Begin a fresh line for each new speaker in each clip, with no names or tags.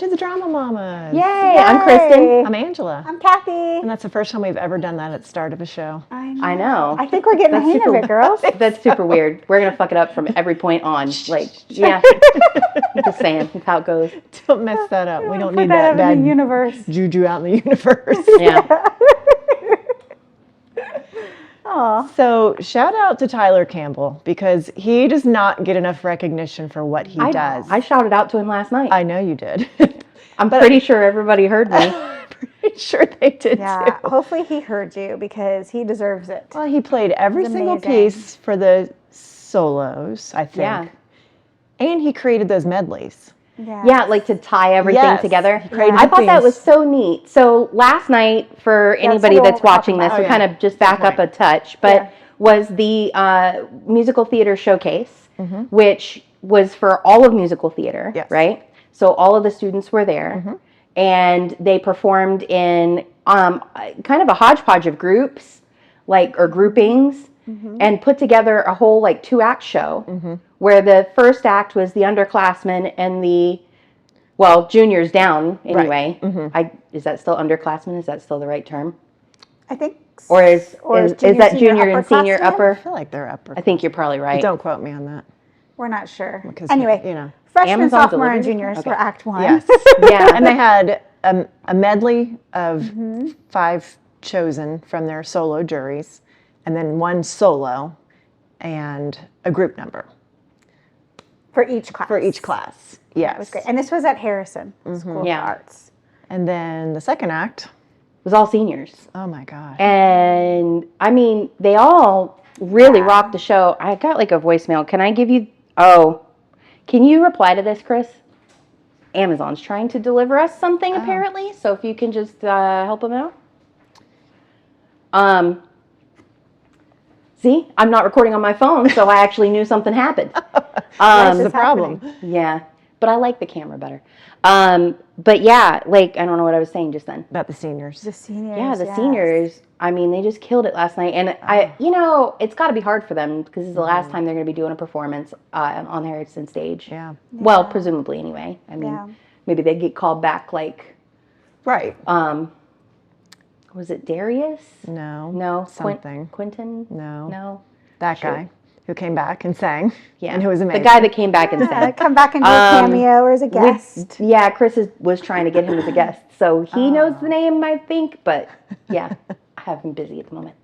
to the Drama Mamas.
Yay! I'm Kristen.
I'm Angela.
I'm Kathy.
And that's the first time we've ever done that at the start of a show.
I know.
I think we're getting the hang of it, girls.
That's super weird. We're going to fuck it up from every point on. Like, yeah. I'm just saying. That's how it goes.
Don't mess that up. We don't
Put
need
that
that
out in
bad
the universe.
juju out in the universe.
Yeah.
Aw.
So shout out to Tyler Campbell because he does not get enough recognition for what he does.
I shouted out to him last night.
I know you did.
I'm pretty sure everybody heard me.
Pretty sure they did
Yeah,
too.
hopefully he heard you because he deserves it.
Well, he played every
It's
single
amazing.
piece for the solos, I think.
Yeah.
And he created those medleys.
Yeah, like to tie everything
Yes.
together.
He created
I
the
thought that
themes.
was so neat. So last night, for anybody
what
that's
we'll talk
watching this,
about.
we
Oh,
kind
yeah.
of just back up a touch, but was the musical theater showcase, which was for all of musical theater,
Yes.
right? So all of the students were there, and they performed in kind of a hodgepodge of groups, or groupings, and put together a whole 2-act show, where the first act was the underclassmen and the juniors down anyway. Is that still underclassmen? Is that still the right term?
I think.
Or is
junior,
that
senior,
junior and senior
upperclassmen?
upper?
I feel like they're upper.
I think you're probably right.
Don't quote me on that.
We're not sure.
Because,
Anyway,
you know.
freshmen,
Amazon
sophomore, and
delivery?
juniors
Okay.
for Act 1.
Yes.
Yeah.
And they had a medley of 5 chosen from their solo juries, and then 1 solo and a group number
For each class.
for each class. Yes.
It was great. And this was at Harrison School
Yeah.
of Arts.
And then the second act,
It was all seniors.
oh my gosh.
And I mean, they all really rocked the show. I got a voicemail. Can I give you? Oh, can you reply to this, Chris? Amazon's trying to deliver us something apparently. So if you can just help them out. See, I'm not recording on my phone, so I actually knew something happened.
That's the problem.
Yeah, but I like the camera better. But yeah, I don't know what I was saying just then.
About the seniors.
The seniors.
Yeah, the
yes.
seniors. I mean, they just killed it last night, and it's got to be hard for them because it's the last time they're going to be doing a performance on the Harrison stage.
Yeah.
Well, presumably anyway. I mean,
Yeah.
maybe they get called back
Right.
was it Darius?
No.
No.
Something.
Quentin?
No.
No.
That
Shoot.
guy who came back and sang.
Yeah.
And who was amazing.
The guy that came back and
Yeah,
sang.
come back and do a cameo or as a guest.
Yeah, Chris was trying to get him as a guest. So he knows the name, I think. But yeah, I have him busy at the moment.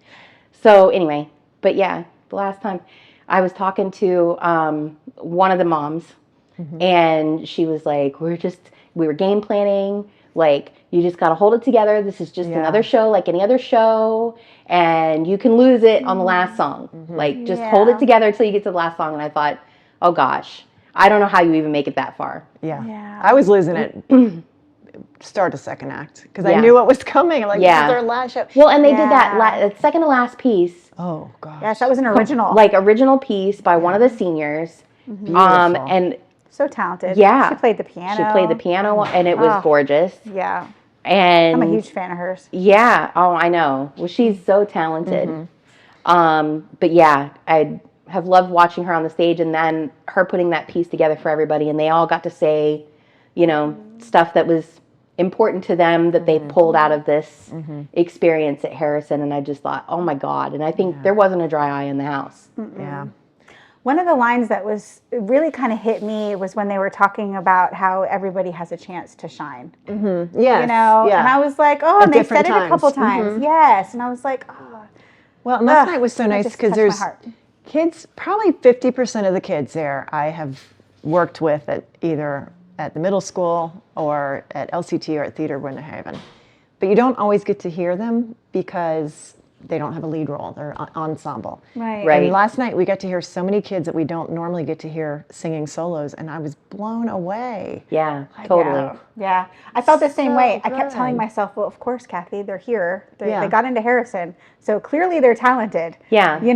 So anyway, but yeah, the last time I was talking to one of the moms, and she was like, we were game planning. You just got to hold it together. This is just another show like any other show. And you can lose it on the last song. Just hold it together until you get to the last song. And I thought, oh gosh, I don't know how you even make it that far.
Yeah. I was losing it. Start a second act because I knew what was coming. This is our last show.
Well, and they did that second to last piece.
Oh gosh.
Gosh, that was an original.
Original piece by one of the seniors.
Beautiful.
And
so talented.
Yeah.
She played the piano.
she played the piano, and it was gorgeous.
Yeah.
And
I'm a huge fan of hers.
Yeah. Oh, I know. Well, she's so talented. But yeah, I have loved watching her on the stage, and then her putting that piece together for everybody, and they all got to say, stuff that was important to them that they pulled out of this experience at Harrison. And I just thought, oh my God. And I think there wasn't a dry eye in the house.
Yeah.
One of the lines that really kind of hit me was when they were talking about how everybody has a chance to shine.
Yes.
And I was like, oh, and they said
different
it a couple times. Yes. And I was like, oh.
Well, and last night was so
that
nice
just
because
touched my
there's
heart.
kids, probably 50% of the kids there I have worked with at either at the middle school or at LCT or at Theater Winter Haven. But you don't always get to hear them because they don't have a lead role. They're ensemble.
Right.
Right.
And last night we got to hear so many kids that we don't normally get to hear singing solos, and I was blown away.
Yeah, totally.
Yeah. I felt the same
So
way. I kept telling
good.
myself, well, of course, Kathy, they're here. They
Yeah.
got into Harrison. So clearly they're talented.
Yeah.
And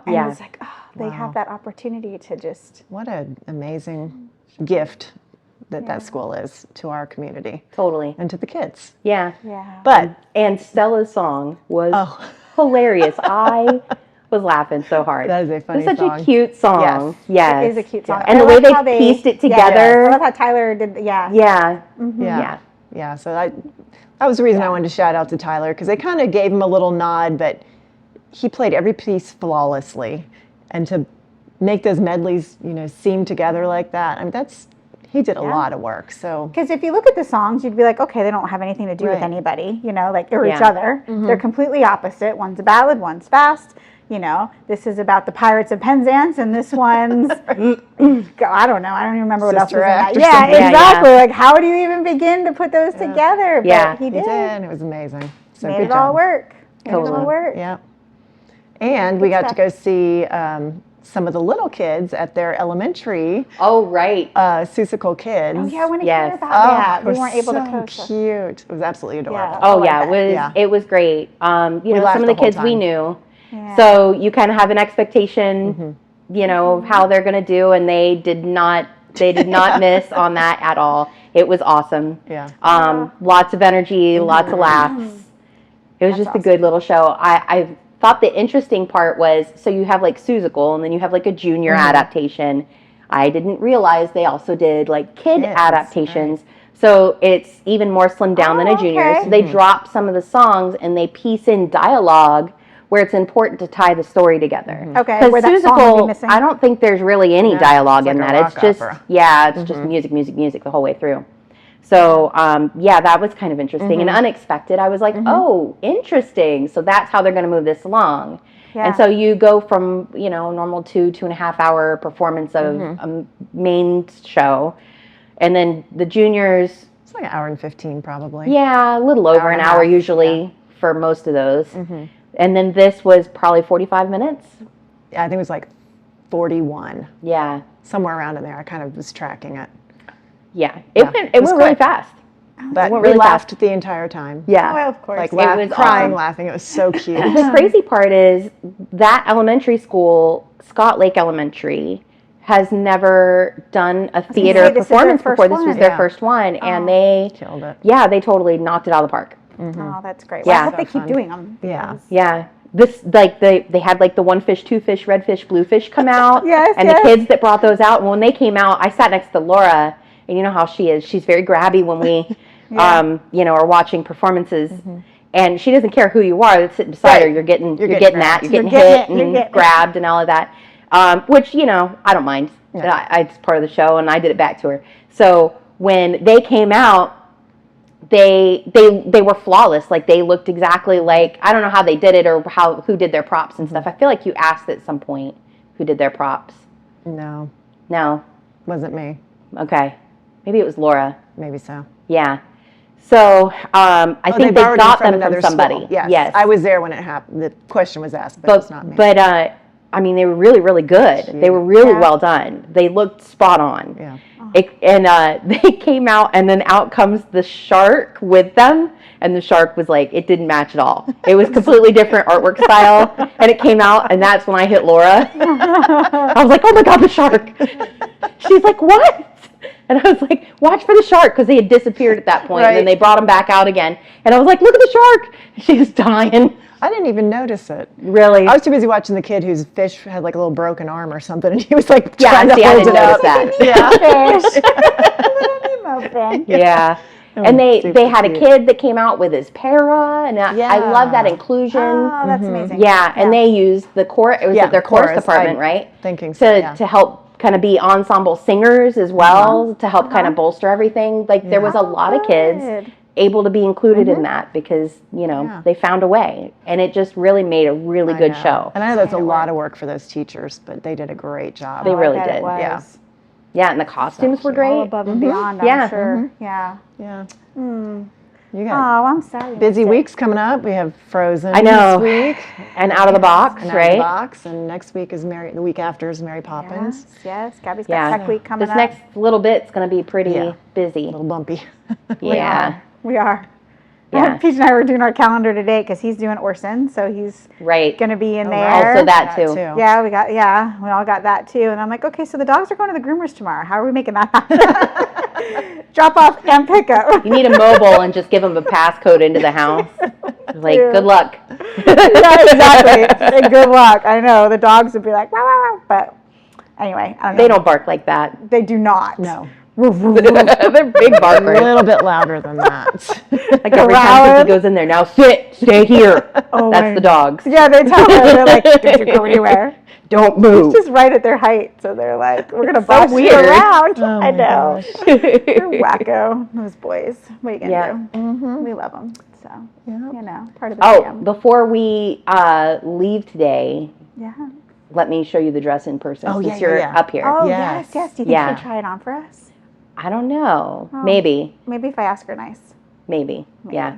Yeah.
it's like, oh, they have that opportunity to just.
What an amazing gift that school is to our community
Totally.
and to the kids.
Yeah.
Yeah.
But
And Stella's song was
Oh.
hilarious. I was laughing so hard.
That is a funny
It's such
song.
a cute song. Yes.
It is a cute song.
And
I
the way
love how
they pieced it
Yeah,
together.
I love how Tyler did. Yeah.
Yeah.
Yeah. Yeah. So that was the reason I wanted to shout out to Tyler, because they kind of gave him a little nod, but he played every piece flawlessly. And to make those medleys, seem together like that, I mean, he did a lot of work. So
Because if you look at the songs, you'd be like, okay, they don't have anything to do with
Right.
anybody, or each
Yeah.
other. They're completely opposite. One's a ballad, one's fast. This is about the Pirates of Penzance, and this one's, I don't know. I don't even remember what else was
Sister
in that.
Act or
Yeah,
something.
Yeah,
exactly. Like, how do you even begin to put those together? But
Yeah.
he
he
did.
did, and it was amazing. So
Made
good
it
job.
all work. Made it
Totally.
all work.
Yeah. And we got to
stuff.
go see some of the little kids at their elementary,
Oh, right.
Seussical Kids.
Oh, yeah, I want to
Yes.
hear about that.
it
We
was
weren't able
so
to coach.
cute. It was absolutely adorable.
Oh,
Oh,
I
yeah,
bet.
Yeah.
it was great. Some
laughed
of
the
the
whole
kids we
time.
knew.
Yeah.
So you kind of have an expectation, of how they're going to do, and they did not miss on that at all. It was awesome.
Yeah.
Lots of energy, lots of laughs. It was just a
awesome.
good little show. I thought the interesting part was, so you have like Seussical, and then you have like a junior adaptation. I didn't realize they also did like kid
Kids,
adaptations. So it's even more slimmed down than a junior.
okay.
So they drop some of the songs and they piece in dialogue where it's important to tie the story together.
Okay,
Because
where that song would be
Seussical,
missing.
I don't think there's really any
No,
dialogue
it's
in
like a
that.
rock
It's just
opera.
it's just music the whole way through. So that was kind of interesting and unexpected. I was like, oh, interesting. So that's how they're going to move this along.
Yeah.
And so you go from normal 2.5 hour performance of a main show, and then the juniors.
It's like an hour and 15 probably.
Yeah, a little over
and
an
a
hour
half,
usually for most of those. And then this was probably 45 minutes.
Yeah, I think it was like 41,
Yeah.
somewhere around in there. I kind of was tracking it.
Yeah. It
Yeah,
went
it was
really
quick.
fast.
But
went
we
really
laughed the entire time.
Yeah.
Well, of course.
Like
was
crying,
awesome.
laughing. It was so cute.
The crazy part is that elementary school, Scott Lake Elementary, has never done a theater
say, this is their
performance
first
before. This was
one.
their
Yeah.
first one, and they
Killed it.
they totally knocked it out of the park.
Oh, that's great.
Yeah.
Well, I hope they
So
keep
fun.
doing them.
Yeah.
Yeah. This they had like the 1 fish, 2 fish, red fish, blue fish come out.
Yes,
And
yes.
the kids that brought those out, and when they came out, I sat next to Laura, and you know how she is. She's very grabby when we are watching performances. And she doesn't care who you are that's sitting beside her.
Right.
You're getting
getting
that.
grabbed.
You're getting
You're getting
hit
it. You're
and
getting it.
grabbed and all of that. Which, I don't mind. It's part of the show, and I did it back to her. So when they came out, they were flawless. Like they looked exactly like, I don't know how they did it or who did their props and stuff. I feel like you asked at some point who did their props.
No,
No.
wasn't me.
Okay. Maybe it was Laura.
Maybe so.
Yeah. So I think
they
they
borrowed it
got
from
them from
another
somebody.
school. Yes.
Yes.
I was there when it happened. The question was asked, but it's not me.
But I mean, they were really, really good. They were really
Yeah.
well done. They looked spot on.
Yeah.
They came out, and then out comes the shark with them, and the shark was like, it didn't match at all. It was completely different artwork style, and it came out, and that's when I hit Laura. I was like, oh my God, the shark. She's like, what? And I was like, watch for the shark, because they had disappeared at that point, and then
Right.
they brought him back out again. And I was like, look at the shark. She was dying.
I didn't even notice it.
Really?
I was too busy watching the kid whose fish had like a little broken arm or something, and he was like
Yeah,
trying to
see, I
hold
didn't
it up.
notice that.
Little Nemo thing.
Yeah.
Oh,
And they
super
had a
cute.
kid that came out with his para, and I love that
Yeah.
inclusion.
Oh, that's amazing.
Yeah, and they used the chorus. It was
Yeah,
at their chorus
chorus.
department, right?
Thinking so, yeah.
To help kind of be ensemble singers as well, to help kind of bolster everything. Like there was a lot of kids
Good.
able to be included in that because
Yeah.
they found a way, and it just really made a really
I
good
know.
show.
And I know that's a lot of work for those teachers, but they did a great job.
They
Oh, I
really
bet
did.
It was.
Yeah.
Yeah, and the costumes were
All
great.
above and beyond,
Yeah.
I'm sure. Yeah.
Yeah.
Mm.
You
Oh,
got
I'm sorry.
busy weeks coming up. We have Frozen
I know.
this week.
And Out of the Box,
And Out of
right?
the Box. And next week is the week after is Mary Poppins.
Yes, Gabby's got
Yeah.
Tech Week coming
This
up.
next little bit's going to be pretty
Yeah.
busy.
A little bumpy.
Yeah.
We are.
Yeah.
Peach and I were doing our calendar today because he's doing Orson, so he's
Right.
going to be in there.
right.
Also that too.
Yeah, we all got that too. And I'm like, okay, so the dogs are going to the groomers tomorrow. How are we making that happen? Drop off and pick up.
You need a mobile and just give them a passcode into the house. Like,
too.
good luck.
Yeah, exactly. And good luck. I know the dogs would be like, "Wah, wah, wah," but anyway, I don't know.
They don't bark like that.
They do not.
No.
They're big
A
barkers.
little bit louder than that.
Like every time
Growling.
Cookie goes in there, now stay here.
Oh
That's
my-
the dogs.
Yeah, they tell her. They're like, "Don't you go anywhere."
Don't move.
It's just right at their height, so they're like, "We're gonna
So
boss you
weird.
around."
Oh
I
my
know.
gosh.
They're wacko. Those boys. What are you gonna
Yeah.
do? We love them. So
Yeah.
you know, part of the
Oh,
jam.
before we leave today,
Yeah.
let me show you the dress in person
Oh,
since
yeah,
you're
yeah.
up here.
Oh
Yes.
yes. Do you think
Yeah.
she'll try it on for us?
I don't know.
Oh.
Maybe.
Maybe if I ask her nice.
Maybe. Yeah.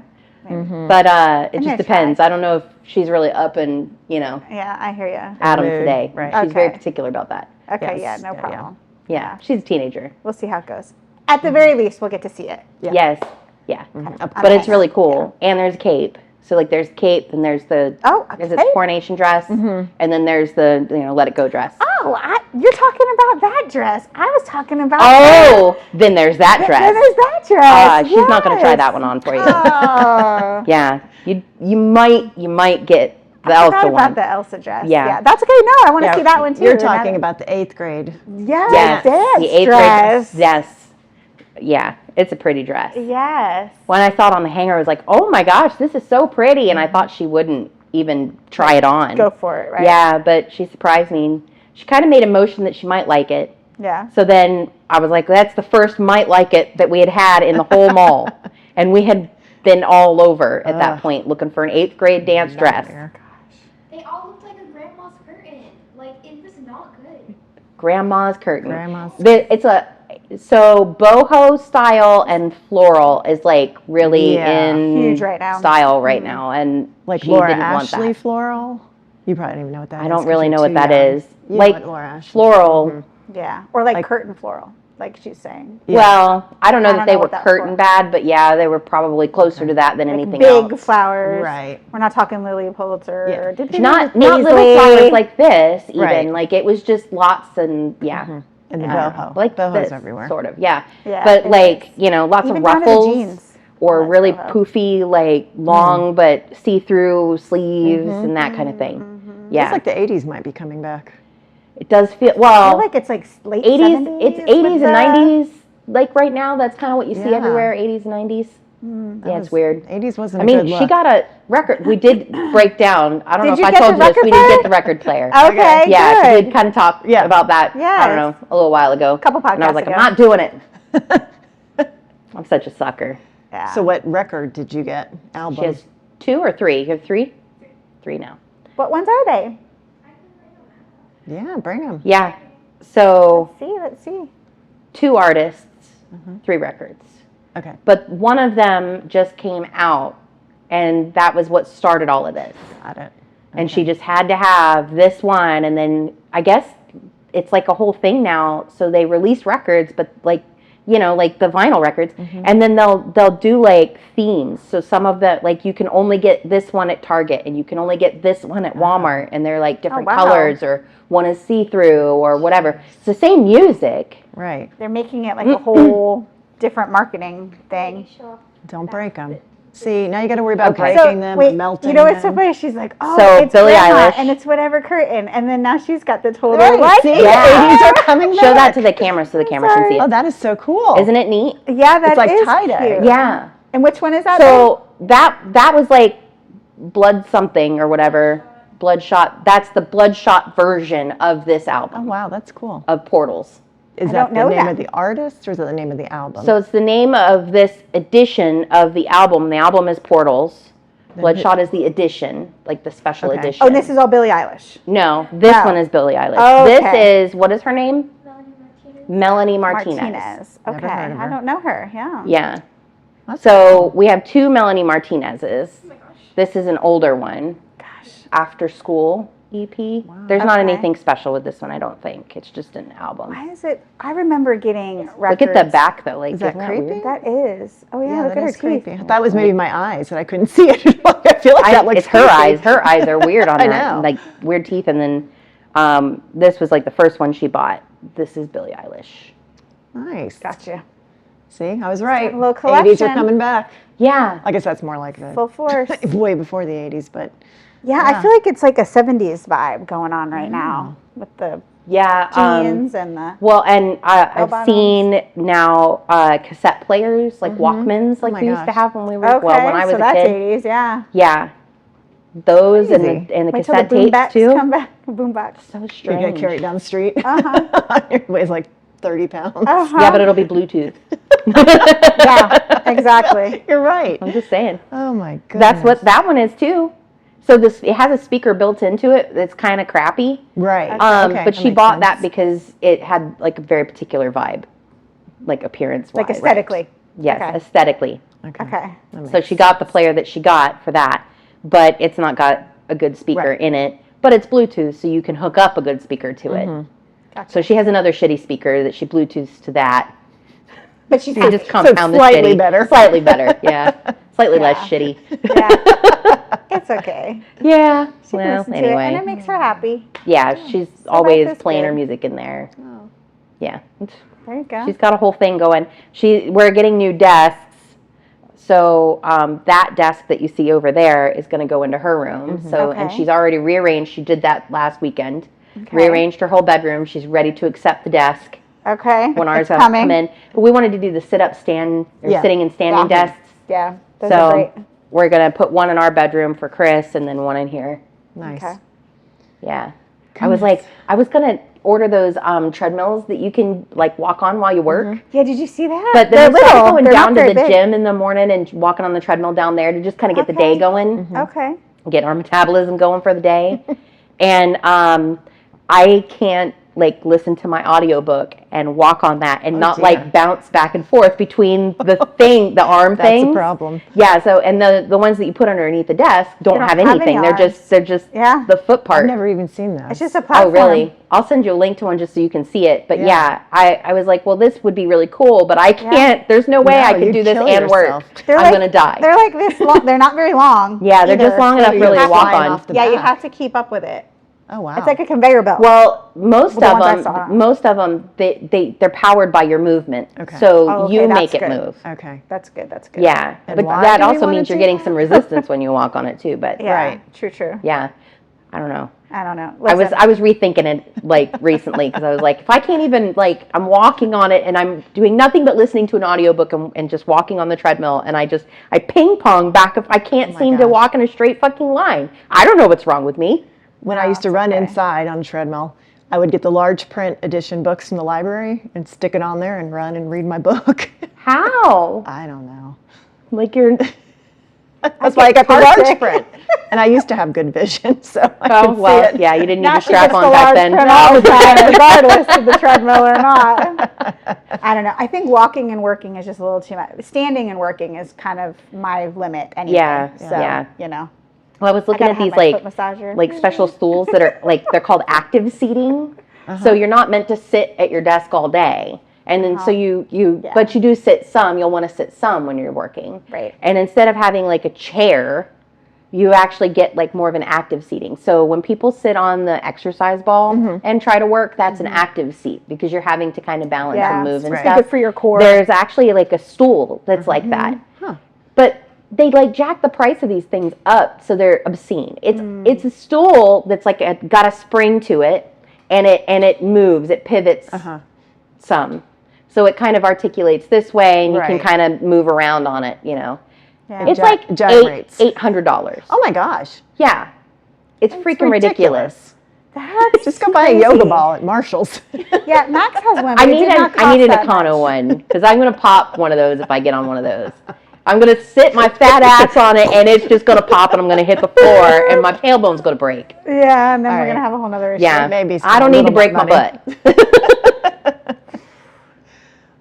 Maybe.
But it
I'm
just
gonna
depends.
try.
I don't know if she's really up and,
Yeah, I hear you.
Adam
Mood,
today.
right.
She's very
Okay.
particular about that.
Okay,
Yes.
yeah, no
Yeah,
problem.
Yeah. She's a teenager.
We'll see how it goes. At the very least, we'll get to see it.
Yeah.
Yes. Yeah.
Up
But it's
Okay.
really cool. And there's a cape. So like there's cape and there's the
Oh,
is
okay.
it coronation dress and then there's the let it go dress.
Oh, you're talking about that dress. I was talking about.
Oh, then there's that
Then
dress.
there's that dress.
She's not going to try
Yes.
that one on for you.
Oh.
Yeah. You might get the
I
Elsa
forgot about
one.
the Elsa dress.
Yeah.
That's okay. No, I want to
Yeah,
see that one too.
You're
And
talking
that-
about the 8th grade.
Yes,
Yes,
dance
the 8th
dress.
grade. Yes. Yeah, it's a pretty dress.
Yes.
When I saw it on the hanger, I was like, "Oh my gosh, this is so pretty!" And I thought she wouldn't even try it on.
Go for it, right?
Yeah, but she surprised me. She kind of made a motion that she might like it.
Yeah.
So then I was like, "That's the first might like it that we had in the whole mall," and we had been all over at that point looking for an 8th grade dance dress.
Nightmare.
They all looked like a grandma's curtain. Like, it was not good.
Grandma's curtain.
Grandma's.
It's so boho style and floral is like really
Yeah.
in
Huge right now.
style right now, and
Like
she
Laura
didn't want
Ashley
that.
floral. You probably don't even know what that is.
I don't
'cause
really
you're
know what
too
that
young.
is.
You know
Like
what Laura Ashley.
floral.
Yeah. Or like
Like-
curtain floral, like she's saying.
Yeah.
Well, I don't know
I
that
don't
they
know
were
what that's
curtain
for.
bad, but yeah, they were probably closer to that than
Like
anything
big
else.
flowers.
Right.
We're not talking Lily Pulitzer.
Yeah.
Or did
Not little flowers like this, even
Right.
like it was just lots and yeah.
And the
Yeah.
boho.
Like
Boho's
this,
everywhere.
sort of, yeah.
Yeah,
But
it
like,
is.
lots
Even
of
down to the
ruffles
jeans.
or
All that
really
boho.
poofy, like long but see-through sleeves and that kind of thing. Yeah,
It's like the 80s might be coming back.
it does feel
I
well.
feel like it's like late
80s,
70s.
it's
with
80s and
the-
90s. Like right now, that's kind of what you see
Yeah.
everywhere. 80s and 90s. Yeah, it's weird.
80s wasn't
I
a
mean,
good
she
look.
got a record. We did break down. I don't know
Did
if
you
I
get
told
the
you this.
record
We did
player?
get the record player.
Okay,
Yeah,
good.
we did kind of talk about that. I
Yes.
don't know, a little while ago.
Couple
And I was
podcasts
like,
ago.
I'm not doing it. I'm such a sucker.
Yeah.
So what record did you get? Album?
She has 2 or 3. You have 3? 3 now.
What ones are they?
Yeah, bring them.
Yeah. So
Let's see.
2 artists, 3 records.
Okay.
But one of them just came out, and that was what started all of this.
Got it.
And she just had to have this one, and then I guess it's like a whole thing now. So they release records, but like like the vinyl records, and then they'll do like themes. So some of the like you can only get this one at Target, and you can only get this one at Walmart, and they're like different
wow.
colors, or one is see-through or whatever. It's the same music.
Right.
They're making it like a whole different marketing thing.
Don't break them. See, now you got to worry about
Okay.
breaking them,
wait,
melting
you know what's so
them.
funny? She's like, oh,
So,
it's
Billie
grandma,
Eilish.
and it's whatever curtain, and then now she's got the total
Right,
like,
see?
Yeah.
The 80s are coming back.
Show that to the camera so the camera can see
Oh,
it.
that is so cool.
Isn't it neat?
yeah, that
It's like
is
tie-dye.
cute.
Yeah.
And which one is that?
So that was like Blood something or whatever. Bloodshot. That's the Bloodshot version of this
Oh,
album
wow, that's cool.
of Portals.
Is
I
that
don't know
the name
that.
of the artist or is it the name of the album?
So it's the name of this edition of the album. The album is Portals. Bloodshot is the edition, like the special
Okay.
edition.
Oh, this is all Billie Eilish.
No, this
No.
one is Billie Eilish.
Okay.
This is, what is her name?
Melanie Martinez.
Melanie Martinez.
Okay,
Never heard of
I
her.
don't know her. Yeah.
Yeah.
That's
So we have 2 Melanie Martinez's.
Oh my gosh.
This is an older one.
Gosh.
After School EP. There's not
Okay.
anything special with this one, I don't think. It's just an album.
Why is it? I remember getting records.
Look at the back though. Like,
Is that
isn't
creepy?
weird?
That is. Oh yeah, look
that
at her
is creepy.
teeth.
I thought it was maybe my eyes that I couldn't see it. I feel like that looks
It's her
creepy.
eyes. Her eyes are weird on
I
that.
know.
Like weird teeth. And then this was like the first one she bought. This is Billie Eilish.
Nice.
Gotcha.
See, I was right.
a little
80s
collection.
are coming back.
Yeah.
I guess that's more like the
Full force.
way before the 80s, but
Yeah, I feel like it's like a 70s vibe going on right now with the
Yeah.
jeans and the.
Well, and I've
bottoms.
seen now cassette players, like Walkmans, like
my
we used to
gosh.
have when we were,
Okay,
well, when I was
so
a
that's
kid.
80s, yeah.
Yeah. Those and
Crazy.
the
Wait till the
cassette tapes
boombacks
too.
come back. Boombox.
So
you
strange.
get carried down the street.
Uh-huh.
It weighs like 30 pounds.
Uh-huh.
Yeah, but it'll be Bluetooth.
Yeah, exactly.
You're right.
I'm just saying.
Oh my goodness.
That's what that one is too. So it has a speaker built into it that's kind of crappy.
Right.
But
Okay, that
she
makes
bought
sense.
that because it had like a very particular vibe, like appearance-wise.
Like aesthetically.
Yes,
Okay.
aesthetically.
Okay.
So she got the player that she got for that, but it's not got a good speaker
Right.
in it. But it's Bluetooth, so you can hook up a good speaker to it.
Gotcha.
So she has another shitty speaker that she Bluetooths to that.
But she's
She just
So
compound the
slightly
shitty.
better.
Slightly better, yeah. Slightly less
Yeah.
shitty.
Yeah. It's okay.
Yeah.
She can
Well,
listen to it, and
anyway.
it makes her happy.
Yeah, she's always
is
playing her
good.
music in there.
Oh.
Yeah.
There you go.
She's got a whole thing going. We're getting new desks. So that desk that you see over there is going to go into her room. So and
Okay.
she's already rearranged. She did that last weekend.
Okay.
Rearranged her whole bedroom. She's ready to accept the desk
Okay.
when ours
It's
have
coming.
come in. But we wanted to do the sit-up stand or
Yeah.
sitting and standing
Yeah.
desks.
Yeah. Those are
So
great.
we're going to put one in our bedroom for Chris and then one in here.
Nice.
Okay.
Yeah. I was like, I was going to order those treadmills that you can like walk on while you work.
Yeah, did you see that?
But
They're
then I started
little.
going
They're
down
not
to the
very big.
gym in the morning and walking on the treadmill down there to just kind of get the day
Okay.
going,
Okay.
get our metabolism going for the day. And I can't like listen to my audiobook and walk on that and not
dear.
like bounce back and forth between the thing, the arm
That's
thing.
a problem.
Yeah, so and the ones that you put underneath the desk don't have
have
anything.
any
They're just
Yeah.
the foot part.
I've never even seen those.
It's just a
Oh,
platform.
really? I'll send you a link to one just so you can see it. But yeah, I was like, well, this would be really cool, but I can't. There's no way
No,
I can
you'd
do this
kill
and
yourself.
work.
They're
I'm
like-
going to die.
They're like this long. They're not very long.
Yeah, they're just
either.
long enough
You
really to
have
walk
flying
on.
off the
Yeah, you
back.
have to keep up with it.
Oh wow.
It's like a conveyor belt.
Well, most
Well, the
of
ones I saw.
them, they're powered by your movement.
Okay.
So
Oh, okay,
you
that's
make it
good.
move.
okay.
That's good. That's good.
Yeah,
And
but
why
that
do we
also
wanna
means you're
do
getting
that?
some resistance when you walk on it too. But
Yeah.
Right.
True. True.
yeah, I don't know.
I don't know.
I
Listen,
was rethinking it like recently because I was like, if I can't even like, I'm walking on it and I'm doing nothing but listening to an audiobook and just walking on the treadmill and I ping pong back if I can't
my
seem to
gosh.
walk in a straight fucking line. I don't know what's wrong with me.
When I used to
it's
run
okay.
inside on a treadmill, I would get the large print edition books from the library and stick it on there and run and read my book.
How?
I don't know.
Like you're.
That's why I got the large
carsick.
print. And I used to have good vision, so I
Oh
could
well,
see it.
yeah, you didn't need
now
a
she
strap
gets
on
the
back
large
then.
print all the time, regardless of the treadmill or not. I don't know. I think walking and working is just a little too much. Standing and working is kind of my limit anyway.
Yeah,
So,
yeah.
you know.
Well, I was looking
gotta
at
have
these
my
like
foot massager.
like special stools that are like they're called active seating. So you're not meant to sit at your desk all day. And then so but you do sit some, you'll want to sit some when you're working.
Right.
And instead of having like a chair, you actually get like more of an active seating. So when people sit on the exercise ball and try to work, that's an active seat because you're having to kind of balance
Yeah,
and move and
it's
stuff.
good for your core.
There's actually like a stool that's like that.
Huh.
But they like jack the price of these things up so they're obscene. It's a stool that's like got a spring to it and it moves, it pivots some. So it kind of articulates this way and you can
Right.
kind of move around on it, you know.
Yeah.
It's
Gy-
like
gyrates.
$800.
Oh my gosh.
Yeah. It's freaking ridiculous.
That's
Just go buy a yoga ball at Marshall's.
Yeah, Max has one.
I
but it
need
did not
I need an
cost that
Econo
much.
one because I'm going to pop one of those if I get on one of those. I'm going to sit my fat ass on it and it's just going to pop and I'm going to hit the floor and my tailbone's going to break.
Yeah, and then we're
All
gonna
right.
have a whole nother issue.
Yeah.
Maybe
I don't need to
spend a
break
little
my
more
butt.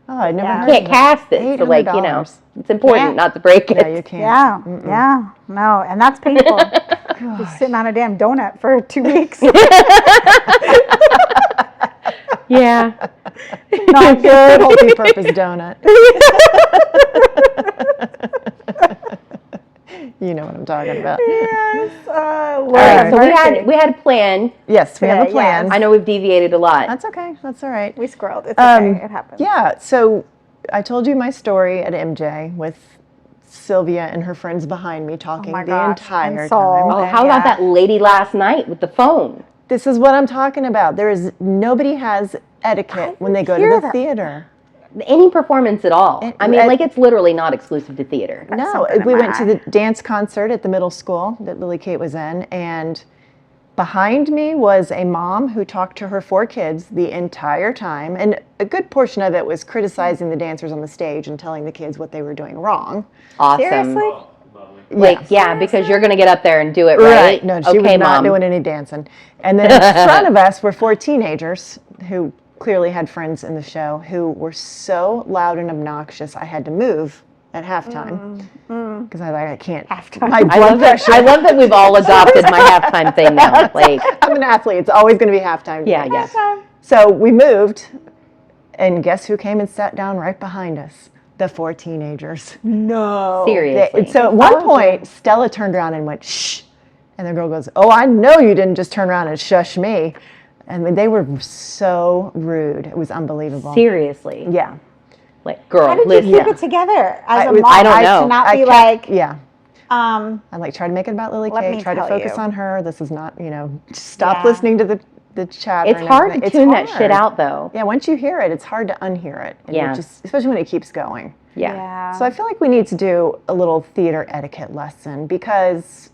Oh, I never
Yeah.
heard
Can't
of that.
cast it. So like, you know,
$800.
it's important
Can't.
not to break it.
Yeah, you can't.
Yeah, yeah, no, and that's painful. Just sitting on a damn donut for 2 weeks.
Yeah.
Not good.
Multi-purpose donut. You know what I'm talking about.
Yes,
All right, so
Lord.
we had a plan.
Yes, we have a
Yeah,
plan.
I know we've deviated a lot.
That's okay. That's all right.
We squirreled. It's okay. It happens.
Yeah, so I told you my story at MJ with Sylvia and her friends behind me talking
my
the
gosh,
entire
and Sol.
time.
Oh, how about
Yeah.
that lady last night with the phone?
This is what I'm talking about. Nobody has etiquette when they go to
hear
the
that.
theater.
Any performance at all. I mean, like, it's literally not exclusive to theater.
No,
something in
we
my
went to
eye.
the dance concert at the middle school that Lily Kate was in, and behind me was a mom who talked to her 4 kids the entire time, and a good portion of it was criticizing the dancers on the stage and telling the kids what they were doing wrong.
Awesome.
Seriously?
Like, yeah, because you're going to get up there and do it right.
No, she
okay,
was not
Mom.
doing any dancing. And then in front of us were 4 teenagers who clearly had friends in the show who were so loud and obnoxious I had to move at halftime because I can't.
Halftime.
My
I
blood
love that.
pressure.
I love that we've all adopted my halftime thing now. Like,
I'm an athlete. It's always going to be halftime.
yeah, yeah.
So we moved, and guess who came and sat down right behind us? The 4 teenagers.
No.
Seriously.
So at one point, Stella turned around and went, shh. And the girl goes, oh, I know you didn't just turn around and shush me. And they were so rude. It was unbelievable.
Seriously.
Yeah.
Like, girl,
How did you
listen.
keep it together as a
was-
mom?
I don't know.
To not
I
be
kept-
like,
yeah.
um,
I try to make it about Lily
Let
Kate,
me
try to
tell
focus
you.
on her. This is not, stop
Yeah.
listening to the chatter.
It's
and
hard to
everything.
tune that shit out, though.
Yeah, once you hear it, it's hard to unhear it. And
Yeah.
especially when it keeps going.
Yeah.
So I feel like we need to do a little theater etiquette lesson because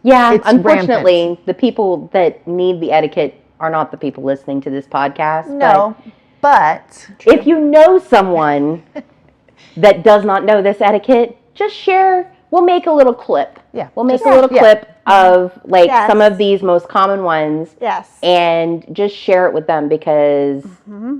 Yeah,
it's
unfortunately, the people that need the etiquette are not the people listening to this podcast.
no, but
But if you know someone that does not know this etiquette, just share. We'll make a little clip.
Yeah,
We'll make
just-
a little
yeah.
clip of like
Yes.
some of these most common ones
yes.
and just share it with them because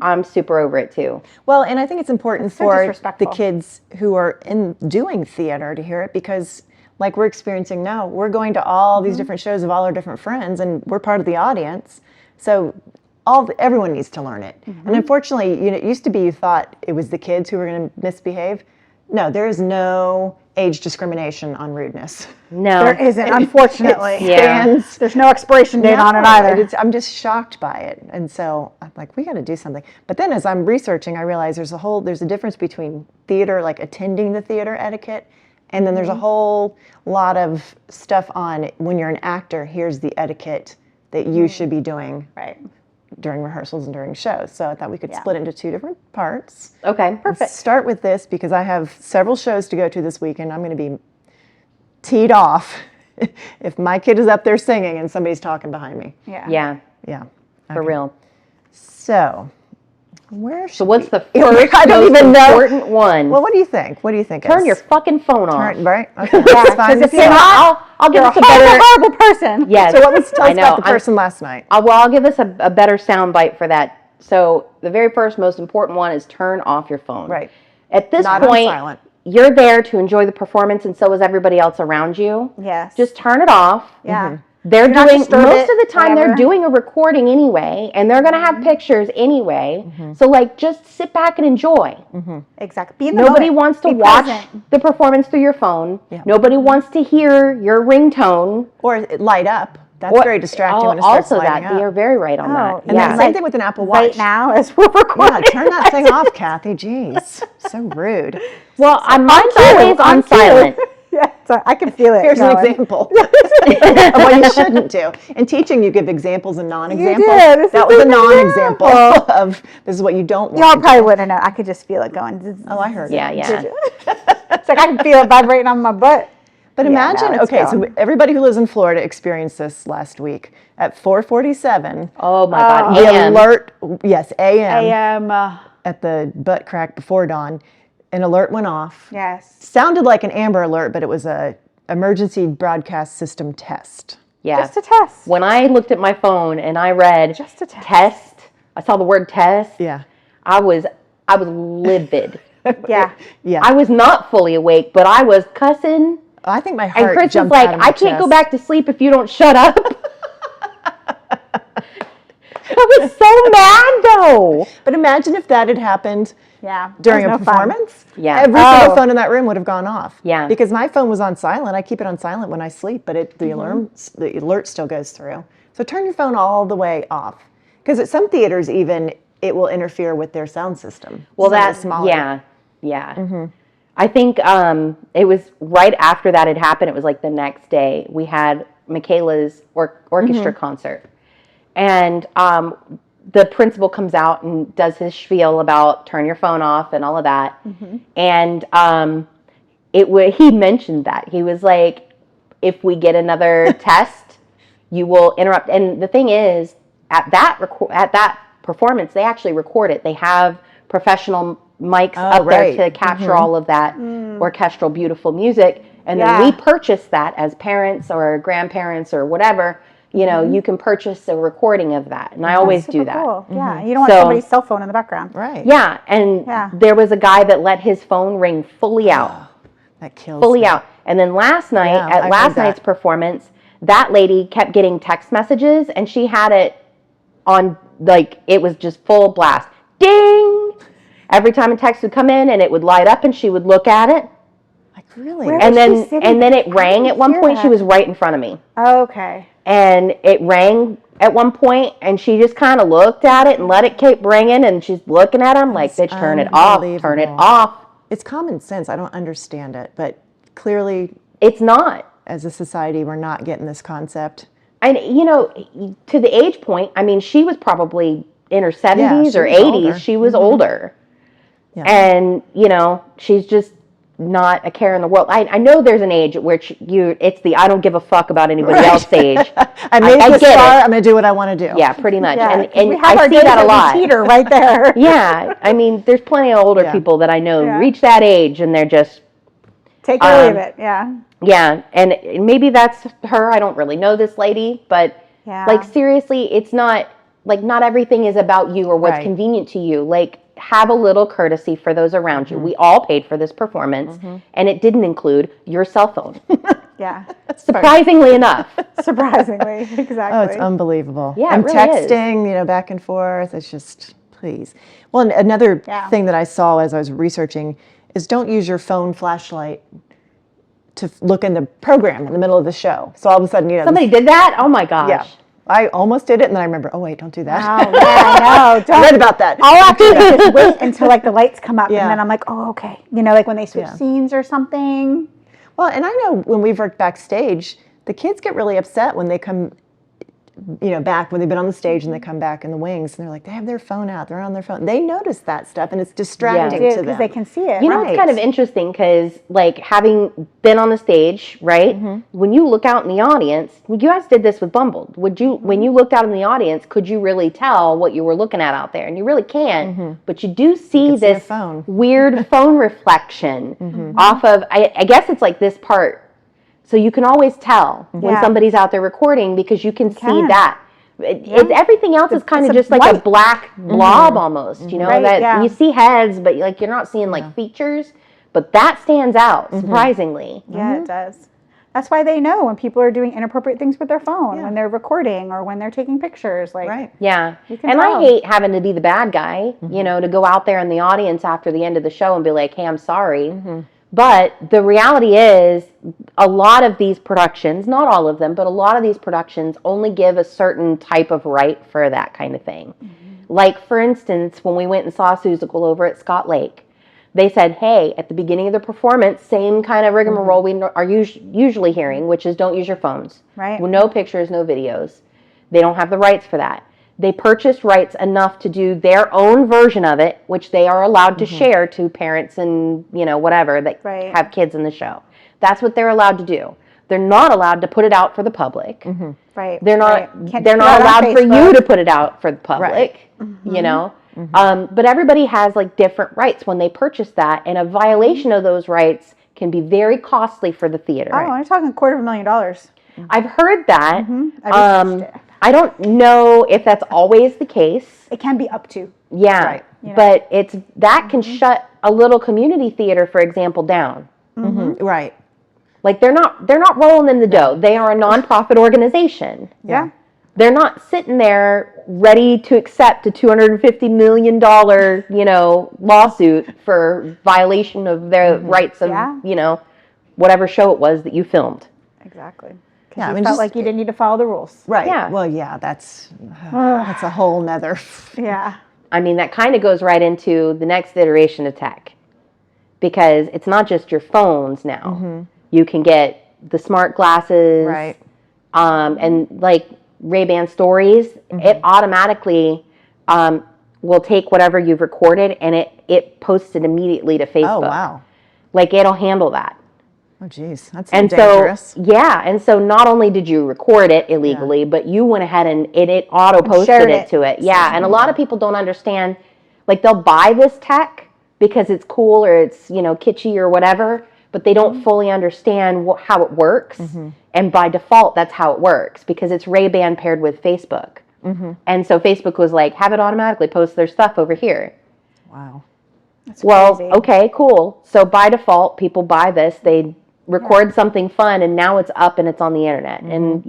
I'm super over it too.
well, and I think it's important
so
for the
disrespectful.
kids who are doing theater to hear it because like we're experiencing now, we're going to all these different shows of all our different friends and we're part of the audience. So everyone needs to learn it. And unfortunately, it used to be you thought it was the kids who were going to misbehave. No, there is no age discrimination on rudeness.
No.
There isn't, unfortunately.
It
Yeah.
stands
There's no expiration date on it
No,
either.
I'm just shocked by it. And so I'm like, we got to do something. But then as I'm researching, I realize there's a difference between theater, like attending the theater etiquette, and then there's a whole lot of stuff on when you're an actor, here's the etiquette that you should be doing
Right.
during rehearsals and during shows. So I thought we could split it into 2 different parts.
Okay.
Let's start with this because I have several shows to go to this weekend. I'm going to be teed off if my kid is up there singing and somebody's talking behind me.
Yeah.
Yeah,
Yeah.
for real.
So, where should
So what's the
we-
first
I don't
most
even know.
important one?
Well, what do you think? What do you think?
Turn
is?
your fucking phone off.
Right? Okay,
Yeah,
that's
'cause
fine.
if
So-
you're not,
I'll give
you're
us
a
a better.
horrible person.
Yes.
So, what was tell
I
us
know.
about the person last night?
I'll give us a better sound bite for that. So the very first most important one is turn off your phone.
Right.
At this
Not on
point,
silent.
you're there to enjoy the performance, and so is everybody else around you.
Yes.
Just turn it off.
Yeah.
They're
Do not
doing
disturb
most
it,
of the time.
whatever.
They're doing a recording anyway, and they're gonna have pictures anyway. So like, just sit back and enjoy.
Exactly. Be in the
Nobody
moment.
wants to
Be
watch
present.
the performance through your phone.
Yeah.
Nobody wants to hear your ringtone.
Or it light up. That's
Or-
very distracting when it starts
also
lighting
that
up.
you're very right on
Oh,
that.
And
yeah.
then same thing with an Apple Watch.
Right now, as we're recording.
Yeah, turn that thing off, Kathy. Jeez, so rude.
Well, mine's
cue,
always
on
on
cue.
silent.
Yeah, so I can feel it.
Here's an
going.
example of what you shouldn't do. In teaching, you give examples and non-examples.
did. This
That
is
was a
an
non-example
example.
of this is what you don't want.
Y'all
to do.
probably wouldn't know. I could just feel it going.
Oh, I heard
Yeah,
it.
yeah.
It's like I can feel it vibrating on my butt.
But
Yeah,
imagine,
no, it's
okay, so
going.
everybody who lives in Florida experienced this last week. At 4:47,
Oh my God.
the
AM.
alert, yes, AM,
AM.
at the butt crack before dawn, an alert went off.
Yes.
Sounded like an Amber Alert, but it was a emergency broadcast system test.
Yeah.
Just a test.
When I looked at my phone and I read
Just a test.
I saw the word test.
Yeah.
I was livid.
Yeah.
Yeah.
I was not fully awake, but I was cussing.
I think my
And
heart
Chris was
jumped
like,
out of my
I can't go
chest.
back to sleep if you don't shut up. I was so mad though.
But imagine if that had happened
Yeah.
during a
That was no fun.
performance.
Yeah.
Every
Oh.
single phone in that room would have gone off.
Yeah.
Because my phone was on silent. I keep it on silent when I sleep, but the alert still goes through. So turn your phone all the way off. Because at some theaters even it will interfere with their sound system.
Well,
Some of the
that's,
smaller.
yeah. I think it was right after that had happened. It was like the next day. We had Michaela's orchestra concert. And the principal comes out and does his spiel about turn your phone off and all of that. And he mentioned that. He was like, if we get another test, you will interrupt. And the thing is, at that performance, they actually record it. They have professional mics up there to capture all of that orchestral, beautiful music. And then we purchase that as parents or grandparents or whatever. You know, you can purchase a recording of that. And I always do that.
Cool. Yeah, you don't want somebody's cell phone in the background.
Right.
Yeah, and there was a guy that let his phone ring fully out.
That kills
Fully
me.
out. And then last night,
I've
at last
heard that.
night's performance, that lady kept getting text messages, and she had it on, like, it was just full blast. Ding! Every time a text would come in, and it would light up, and she would look at it.
Like, really?
Where
And
was she
then,
sitting?
and then it rang
didn't
at one
hear
point. She
that.
was right in front of me.
Okay.
And it rang at one point, and she just kind of looked at it and let it keep ringing, and she's looking at him like, bitch, turn it off, turn it
unbelievable.
off.
It's common sense. I don't understand it, but clearly,
It's not.
as a society, we're not getting this concept.
And, you know, to the age point, I mean, she was probably in her 70s
she
or
was
80s.
older.
She was older.
Yeah.
And, you know, she's just not a care in the world. I know there's an age at which it's the I don't give a fuck about anybody else age.
I made
I
it this
get
far.
it.
I'm going to do what I want to do.
Yeah, pretty much.
Yeah,
and
we have
I
our
see
days
that a lot.
Peter right there.
Yeah. I mean, there's plenty of older people that I know reach that age and they're just,
Take it or leave it. Yeah.
yeah. And maybe that's her. I don't really know this lady, but like, seriously, it's not, like, not everything is about you or what's convenient to you. Like, have a little courtesy for those around you. We all paid for this performance, and it didn't include your cell phone.
Yeah.
Surprisingly enough.
Surprisingly. Exactly.
Oh, it's unbelievable.
Yeah,
and
it really is.
texting, you know, back and forth. It's just, please. Well, and another thing that I saw as I was researching is don't use your phone flashlight to look in the program in the middle of the show. So all of a sudden, you know,
Somebody did that? Oh my gosh.
yeah. I almost did it, and then I remember, oh wait, don't do that.
Oh, yeah, I know.
I read about that.
I'll actually just wait until like the lights come up,
Yeah.
and then I'm like, oh, okay. You know, like when they switch scenes or something.
Well, and I know when we've worked backstage, the kids get really upset when they come, you know, back when they've been on the stage and they come back in the wings, and they're like, they have their phone out, they're on their phone. They notice that stuff, and it's distracting to them.
Because they can see it.
You know, it's kind of interesting because, like, having been on the stage, right? When you look out in the audience, you guys did this with Bumbled. When you looked out in the audience, could you really tell what you were looking at out there? And you really can't, but you do see this
phone.
weird phone reflection off of, I guess it's like this part. So you can always tell when somebody's out there recording because you can see that. Everything else is kind of just like a black blob almost, you know, that you see heads, but like you're not seeing like features, but that stands out surprisingly.
Yeah, it does. That's why they know when people are doing inappropriate things with their phone, when they're recording or when they're taking pictures. Like,
Yeah. And
tell.
I hate having to be the bad guy, you know, to go out there in the audience after the end of the show and be like, hey, I'm sorry. But the reality is a lot of these productions, not all of them, but a lot of these productions only give a certain type of right for that kind of thing. Like, for instance, when we went and saw Seussical over at Scott Lake, they said, hey, at the beginning of the performance, same kind of rigmarole we are usually hearing, which is don't use your phones.
Right.
Well, no pictures, no videos. They don't have the rights for that. They purchased rights enough to do their own version of it, which they are allowed to share to parents and, you know, whatever that have kids in the show. That's what they're allowed to do. They're not allowed to put it out for the public.
right.
They're not.
Can't
They're
put it
not
on
allowed for you
Facebook.
to put it out for the public. You know. But everybody has like different rights when they purchase that, and a violation of those rights can be very costly for the theater.
Oh, I'm talking $250,000.
I've heard that.
I researched it.
I don't know if that's always the case.
It can be up to.
Yeah,
You know.
but it's that can shut a little community theater, for example, down.
Right.
Like they're not rolling in the dough. They are a nonprofit organization.
Yeah.
They're not sitting there ready to accept a $250 million, you know, lawsuit for violation of their rights of, you know, whatever show it was that you filmed.
Exactly. Because
Yeah, I
you
mean,
felt
just-
like you didn't need to follow the rules.
Right.
Yeah.
Well, yeah, that's a whole nother.
Yeah.
I mean, that kind of goes right into the next iteration of tech, because it's not just your phones now. You can get the smart glasses,
Right.
And like Ray-Ban Stories. It automatically will take whatever you've recorded and it posts it immediately to Facebook.
Oh, wow.
Like it'll handle that.
Oh, geez. That's
And
dangerous.
so, yeah, and so not only did you record it illegally, but you went ahead and it auto posted
shared
it
it.
to it. Yeah, and a lot of people don't understand. Like they'll buy this tech because it's cool or it's kitschy or whatever, but they don't fully understand how it works. And by default, that's how it works because it's Ray-Ban paired with Facebook. And so Facebook was like, have it automatically post their stuff over here.
Wow.
Well,
crazy.
okay, cool. So by default, people buy this. They record something fun, and now it's up and it's on the internet. And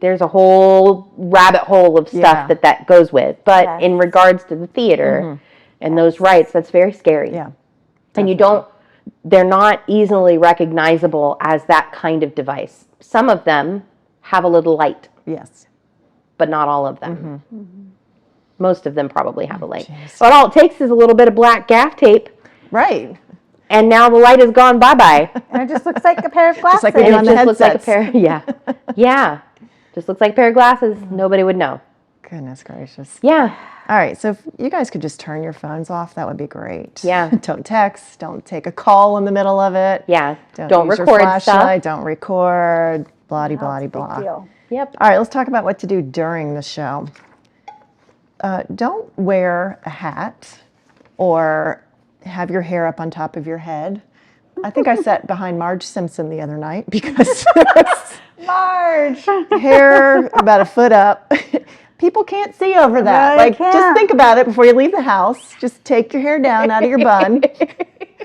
there's a whole rabbit hole of stuff that goes with. But in regards to the theater and those rights, that's very scary.
Yeah.
And they're not easily recognizable as that kind of device. Some of them have a little light,
Yes.
but not all of them. Most of them probably have a light.
Jeez.
But all it takes is a little bit of black gaff tape,
Right.
and now the light is gone bye-bye.
And it just looks like a pair of glasses.
like we
And
did
it
on the
just looks like a
headsets.
pair, yeah. Just looks like a pair of glasses. Nobody would know.
Goodness gracious.
Yeah.
All right. So if you guys could just turn your phones off, that would be great.
Yeah.
Don't text. Don't take a call in the middle of it.
Yeah.
Don't use
record
your
stuff.
flashlight. Don't record. Blah,
That's
blah,
a big
blah.
deal.
Yep.
All right, let's talk about what to do during the show. Don't wear a hat or have your hair up on top of your head. I think I sat behind Marge Simpson the other night because
Marge.
hair about a foot up. People can't see over that.
No, they
Like, just
can't.
think about it before you leave the house. Just take your hair down out of your bun.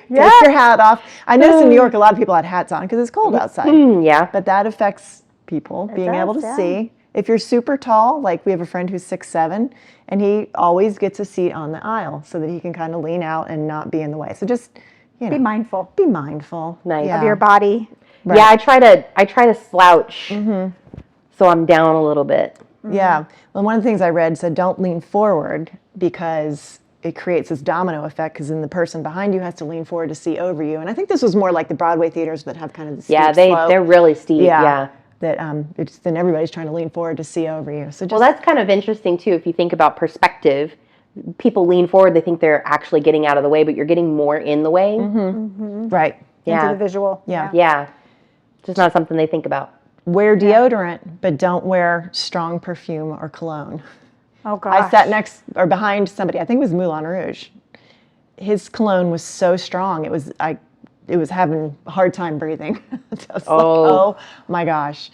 Yeah.
Take your hat off. I noticed in New York a lot of people had hats on because it's cold outside.
Yeah.
But that affects people being able to
does, yeah.
see. If you're super tall, like we have a friend who's 6'7", and he always gets a seat on the aisle so that he can kind of lean out and not be in the way. So just,
Be mindful
be mindful.
Nice.
of your body.
Right.
Yeah, I try to slouch so I'm down a little bit.
Yeah. Well, one of the things I read said don't lean forward because it creates this domino effect because then the person behind you has to lean forward to see over you. And I think this was more like the Broadway theaters that have kind of the steep
Yeah,
slope.
they're really steep. Yeah.
That it's then everybody's trying to lean forward to see over you. So just
Well, that's kind of interesting too. If you think about perspective, people lean forward, they think they're actually getting out of the way, but you're getting more in the way.
right.
Yeah.
Into the visual.
Yeah.
Yeah. Just not something they think about.
Wear deodorant, but don't wear strong perfume or cologne.
Oh gosh.
I sat next or behind somebody. I think it was Moulin Rouge. His cologne was so strong. It was having a hard time breathing. I was like, oh my gosh.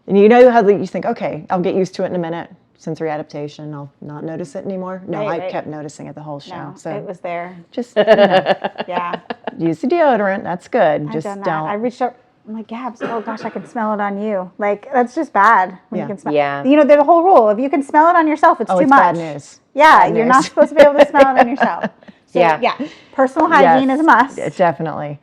And you know how you think, okay, I'll get used to it in a minute. Sensory adaptation. I'll not notice it anymore. No, I
Right.
kept noticing it the whole show.
No,
So
it was there.
just
Yeah.
use the deodorant. That's good.
I've
Just
done that.
don't.
I reached up. I'm like, Gabs, oh gosh, I can smell it on you. Like, that's just bad when
Yeah.
you can smell.
Yeah.
You know, there's a whole rule. If you can smell it on yourself, it's
Oh,
too
it's
much.
bad news.
Yeah,
Bad
you're
news.
not supposed to be able to smell it on yourself. So,
Yeah.
yeah. Personal hygiene
Yes,
is a must.
Definitely.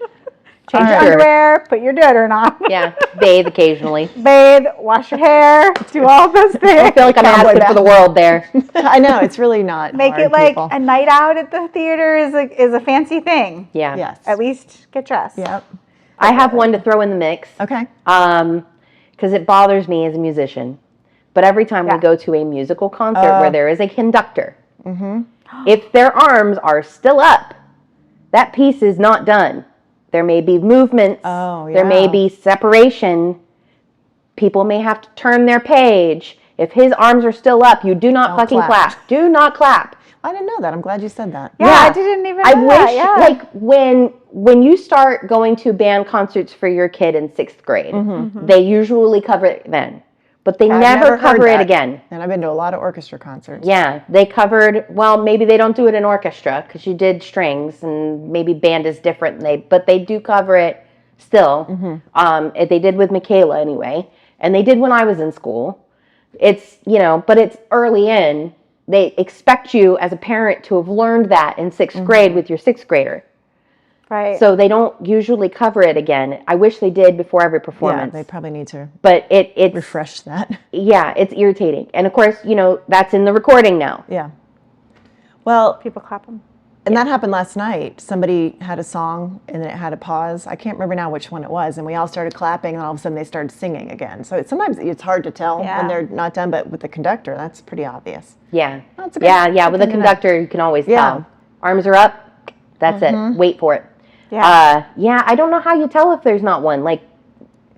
Change your
Sure.
underwear, put your deodorant on.
Yeah. Bathe occasionally.
Bathe, wash your hair, do all those things.
I feel like I'm
Cowboy
asking for the world there.
I know it's really not.
Make
hard,
it like
people.
a night out at the theater is a fancy thing.
Yeah.
Yes.
At least get dressed.
Yep.
I have one to throw in the mix.
Okay.
Because it bothers me as a musician. But every time
Yeah.
we go to a musical concert where there is a conductor, if their arms are still up, that piece is not done. There may be movements.
Oh,
There may
yeah.
be separation. People may have to turn their page. If his arms are still up, you do not
Don't
fucking
clap.
clap. Do not clap.
I didn't know that. I'm glad you said that.
Yeah, I didn't even know
I
that,
wish,
yeah.
like, when you start going to band concerts for your kid in 6th grade, they usually cover it then. But they
I've
never
heard
cover it
that.
again.
And I've been to a lot of orchestra concerts.
Yeah, they covered, well, maybe they don't do it in orchestra because you did strings and maybe band is different. But they do cover it still. They did with Michaela anyway. And they did when I was in school. It's, but it's early in. They expect you as a parent to have learned that in 6th grade with your 6th grader.
Right.
So they don't usually cover it again. I wish they did before every
Yeah,
performance.
they probably need to
But it's
refresh that.
yeah, it's irritating. And of course, that's in the recording now.
Yeah. Well,
People clap them.
and that happened last night. Somebody had a song and then it had a pause. I can't remember now which one it was. And we all started clapping and all of a sudden they started singing again. So sometimes it's hard to tell
Yeah.
when they're not done, but with the conductor, that's pretty obvious.
Yeah.
That's a good-
Yeah.
good
With a
thing to know.
conductor, you can always
Yeah.
tell. Arms are up. That's it. Wait for it.
Yeah.
Yeah. I don't know how you tell if there's not one. Like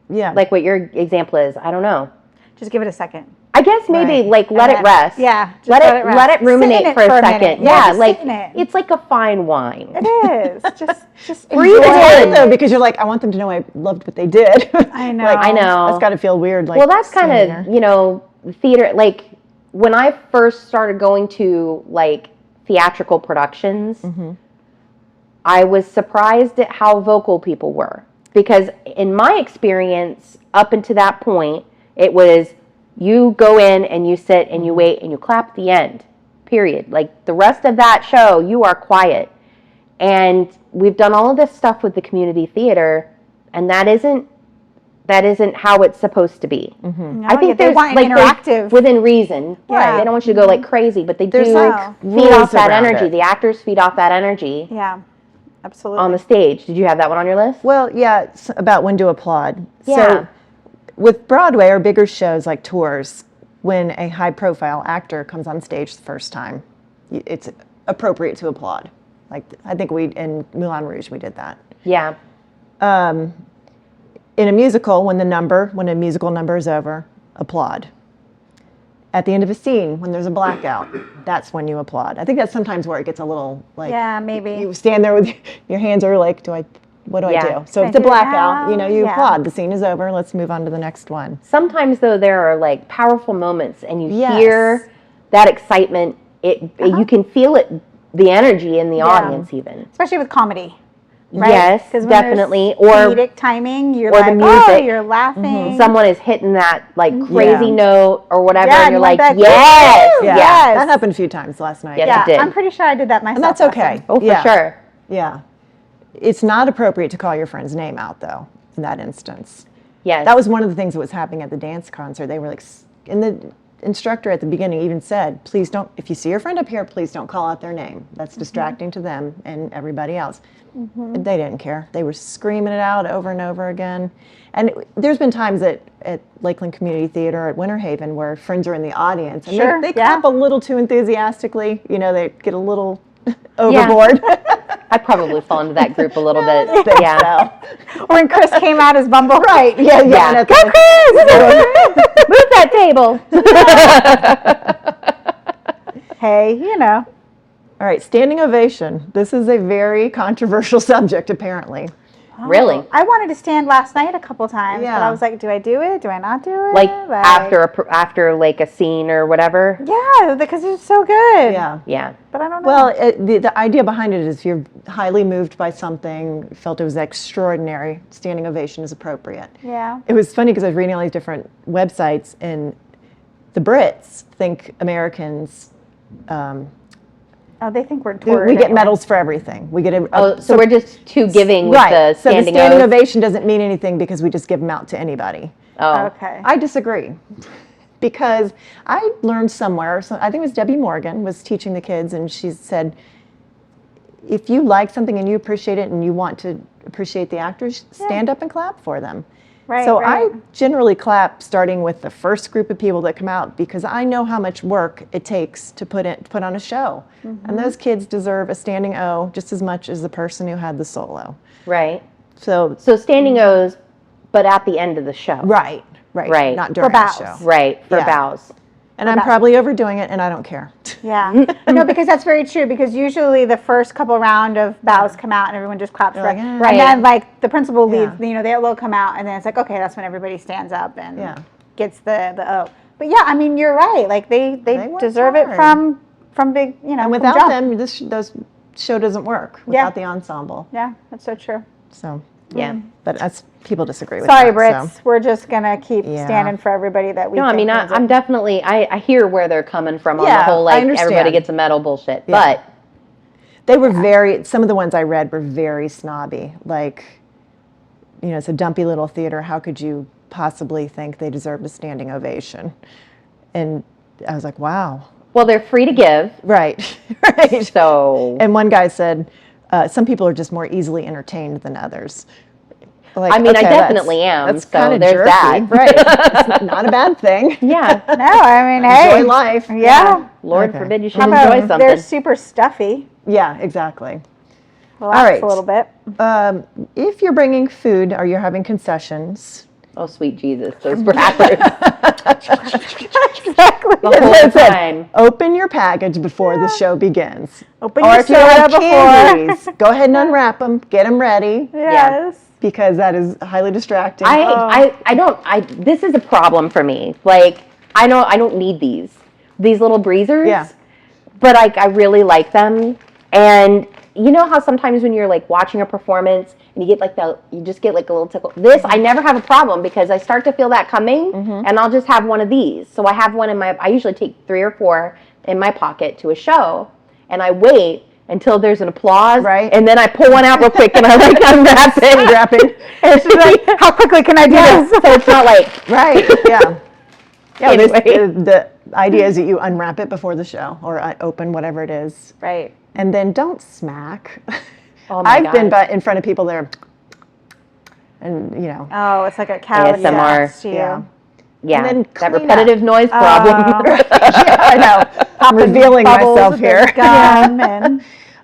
Yeah.
what your example is. I don't know.
Just give it a second.
I guess maybe
Right.
let
And
it
then-
rest.
Yeah, just
Let
let
it
it rest.
let it
Sit in
ruminate
it
for a
for a
second.
minute.
Yeah,
Yeah, just
like
sit in it.
it's like a fine wine.
It is. Just
Breathe
enjoy
it
It's
in.
hard though because you're like, I want them to know I loved what they did.
I know.
Like,
I know.
That's got to feel weird. Like,
Well, that's kind
sitting there.
of, theater. Like when I first started going to like theatrical productions, I was surprised at how vocal people were. Because in my experience, up until that point, it was you go in and you sit and you wait and you clap at the end, period. Like the rest of that show, you are quiet. And we've done all of this stuff with the community theater, and that isn't how it's supposed to be.
No,
I think
they
there's
want
like
interactive.
within reason.
Yeah.
They don't want you to go like crazy, but they
There's
do
like
feed
rules
off that
around
energy.
it.
The actors feed off that energy
Yeah, absolutely.
on the stage. Did you have that one on your list?
Well, yeah, it's about when to applaud.
Yeah.
So with Broadway or bigger shows like tours, when a high profile actor comes on stage the first time, it's appropriate to applaud. Like I think in Moulin Rouge we did that.
Yeah.
In a musical, when a musical number is over, applaud. At the end of a scene, when there's a blackout, that's when you applaud. I think that's sometimes where it gets a little like
Yeah, maybe.
you stand there with your hands are like, what do I
Yeah.
do? So if
I
it's a
do it
blackout,
now?
you
Yeah.
applaud. The scene is over. Let's move on to the next one.
Sometimes though there are like powerful moments and you
Yes.
hear that excitement. You can feel it, the energy in the audience even.
Especially with comedy. Right?
Yes,
'Cause when
definitely.
there's
Or
comedic timing, you're
or
like,
the music.
oh, you're laughing.
someone is hitting that like crazy
Yeah.
note or whatever,
Yeah,
and you're like,
like,
yes,
woo!
Yeah,
Yes.
that happened a few times last night.
Yes.
yeah,
it did.
I'm pretty sure I did that myself.
And that's
last
okay.
time.
Oh, for
Yeah.
sure.
Yeah. It's not appropriate to call your friend's name out, though, in that instance.
Yes.
That was one of the things that was happening at the dance concert. They were like, and the instructor at the beginning even said, please don't, if you see your friend up here, please don't call out their name. That's distracting to them and everybody else. They didn't care. They were screaming it out over and over again. And there's been times at Lakeland Community Theater at Winter Haven where friends are in the audience and
Sure,
they
yeah.
clap a little too enthusiastically. They get a little overboard.
I probably fall into that group a little bit.
Think
Yeah.
so.
Or when Chris came out as Bumble.
Right. Yeah.
Yeah.
Go
Move that table.
Hey,
All right. Standing ovation. This is a very controversial subject, apparently.
Really?
I wanted to stand last night a couple times, but
Yeah.
I was like, do I do it? Do I not do it?
Like after like a scene or whatever.
Yeah, because it's so good.
Yeah.
Yeah.
But I don't know.
Well, the idea behind it is if you're highly moved by something, felt it was extraordinary, standing ovation is appropriate.
yeah.
It was funny because I was reading all these different websites, and the Brits think Americans,
Oh, they think we're
we
toured
get
anyway.
medals for everything. We get
So we're just too giving with
right.
the
So the
standing
standing
O's.
ovation doesn't mean anything because we just give them out to anybody.
Oh.
Okay.
I disagree. Because I learned somewhere, so I think it was Debbie Morgan was teaching the kids, and she said, if you like something and you appreciate it and you want to appreciate the actors, stand up and clap for them.
Right,
So
right.
I generally clap starting with the first group of people that come out because I know how much work it takes to put on a show. And those kids deserve a standing O just as much as the person who had the solo.
Right.
So
So standing O's, but at the end of the show.
right,
Right.
not during the
bows.
show.
Right. For
Yeah.
bows.
And I'm probably overdoing it and I don't care.
Yeah. No, because that's very true. Because usually the first couple round of bows come out and everyone just claps for
like,
it.
"Ah."
Right.
And then like the principal
Yeah.
leads, they'll come out and then it's like, okay, that's when everybody stands up and
Yeah.
gets the O. But yeah, I mean, you're right. Like they
work
deserve it
hard.
from big,
And
from
without
jump.
them, this show doesn't work without the ensemble.
Yeah, that's so true.
So,
Yeah.
but people disagree with
Sorry,
that.
Brits.
So.
We're just gonna keep
Yeah.
standing for everybody that we.
No, I
think
mean,
needs it.
I'm definitely, I hear where they're coming from on the
Yeah,
whole,
I
like,
understand.
everybody gets a medal bullshit.
Yeah.
But
They were some of the ones I read were very snobby. Like, it's a dumpy little theater. How could you possibly think they deserved a standing ovation? And I was like, wow.
Well, they're free to give.
Right. Right.
So,
And one guy said, some people are just more easily entertained than others. Like,
I mean, I
okay,
definitely am.
That's
So
kind of
there's
jerky.
that.
Right. It's not a bad thing.
Yeah.
No, I mean, hey.
Enjoy life.
Yeah.
Lord
Okay.
forbid you should
How
enjoy
about
something.
they're super stuffy.
Yeah, exactly.
Relax
right.
a little bit.
If you're bringing food or you're having concessions,
Oh, sweet Jesus. Those wrappers.
Exactly.
The whole time.
open your package before the show begins.
Open
Or
your
if you have
soda before.
candies, go ahead and unwrap them, get them ready,
Yes.
because that is highly distracting.
This is a problem for me. Like, I don't need these little breezers.
Yeah.
But I really like them. And you know how sometimes when you're like watching a performance and you just get like a little tickle. This, I never have a problem because I start to feel that coming and I'll just have one of these. So I have one I usually take 3 or 4 in my pocket to a show and I wait until there's an applause.
Right.
And then I pull one out real quick and I like unwrap it.
Wrapping.
And she's like, how quickly can I do this?
So it's not like,
Right, yeah. Yeah,
Anyway.
the idea is that you unwrap it before the show or open whatever it is.
Right.
And then don't smack.
oh my
I've been
God.
in front of people there and,
Oh, it's like a cavity
ASMR.
next to you.
Yeah.
Yeah,
And then
that
clean
repetitive noise problem.
yeah, I know. I'm revealing
Bubbles
myself
with
here.
his gum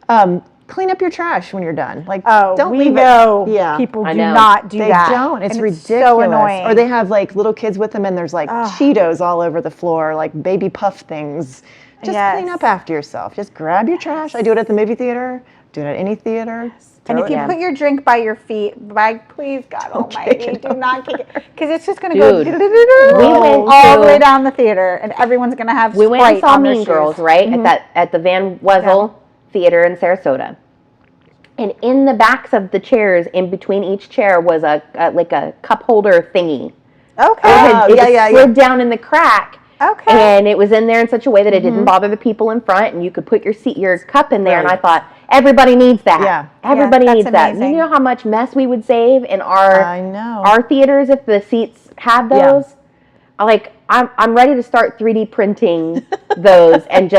and
Clean up your trash when you're done. Like,
oh,
don't
we
leave
know
it. Yeah.
people
I
do
know.
not do
They
that.
don't. It's
And
ridiculous.
so annoying.
Or they have like little kids with them and there's like Cheetos all over the floor, like baby puff things. Just clean
Yes.
up after yourself. Just grab your trash. I do it at the movie theater, do it at any theater.
And
Throw
if you
it-
put your drink by your feet, please, God Almighty,
kick it
do not kick it, because it's just going to go
Dude,
all
went
the way
to-
down the theater, and everyone's going to have
We went and
Sprite
saw
on their
Mean
shoes.
Girls, right? At the Van Wezel Theater in Sarasota. And in the backs of the chairs, in between each chair, was a cup holder thingy.
Okay.
It
yeah.
slid down in the crack.
Okay.
And it was in there in such a way that it didn't bother the people in front, and you could put your cup in there. And I
Right.
thought, everybody needs that.
Yeah.
Everybody
Yeah,
needs
that's
that.
amazing.
You know how much mess we would save in
I know.
our theaters if the seats had
Yeah.
those? I'm ready to start 3D printing those and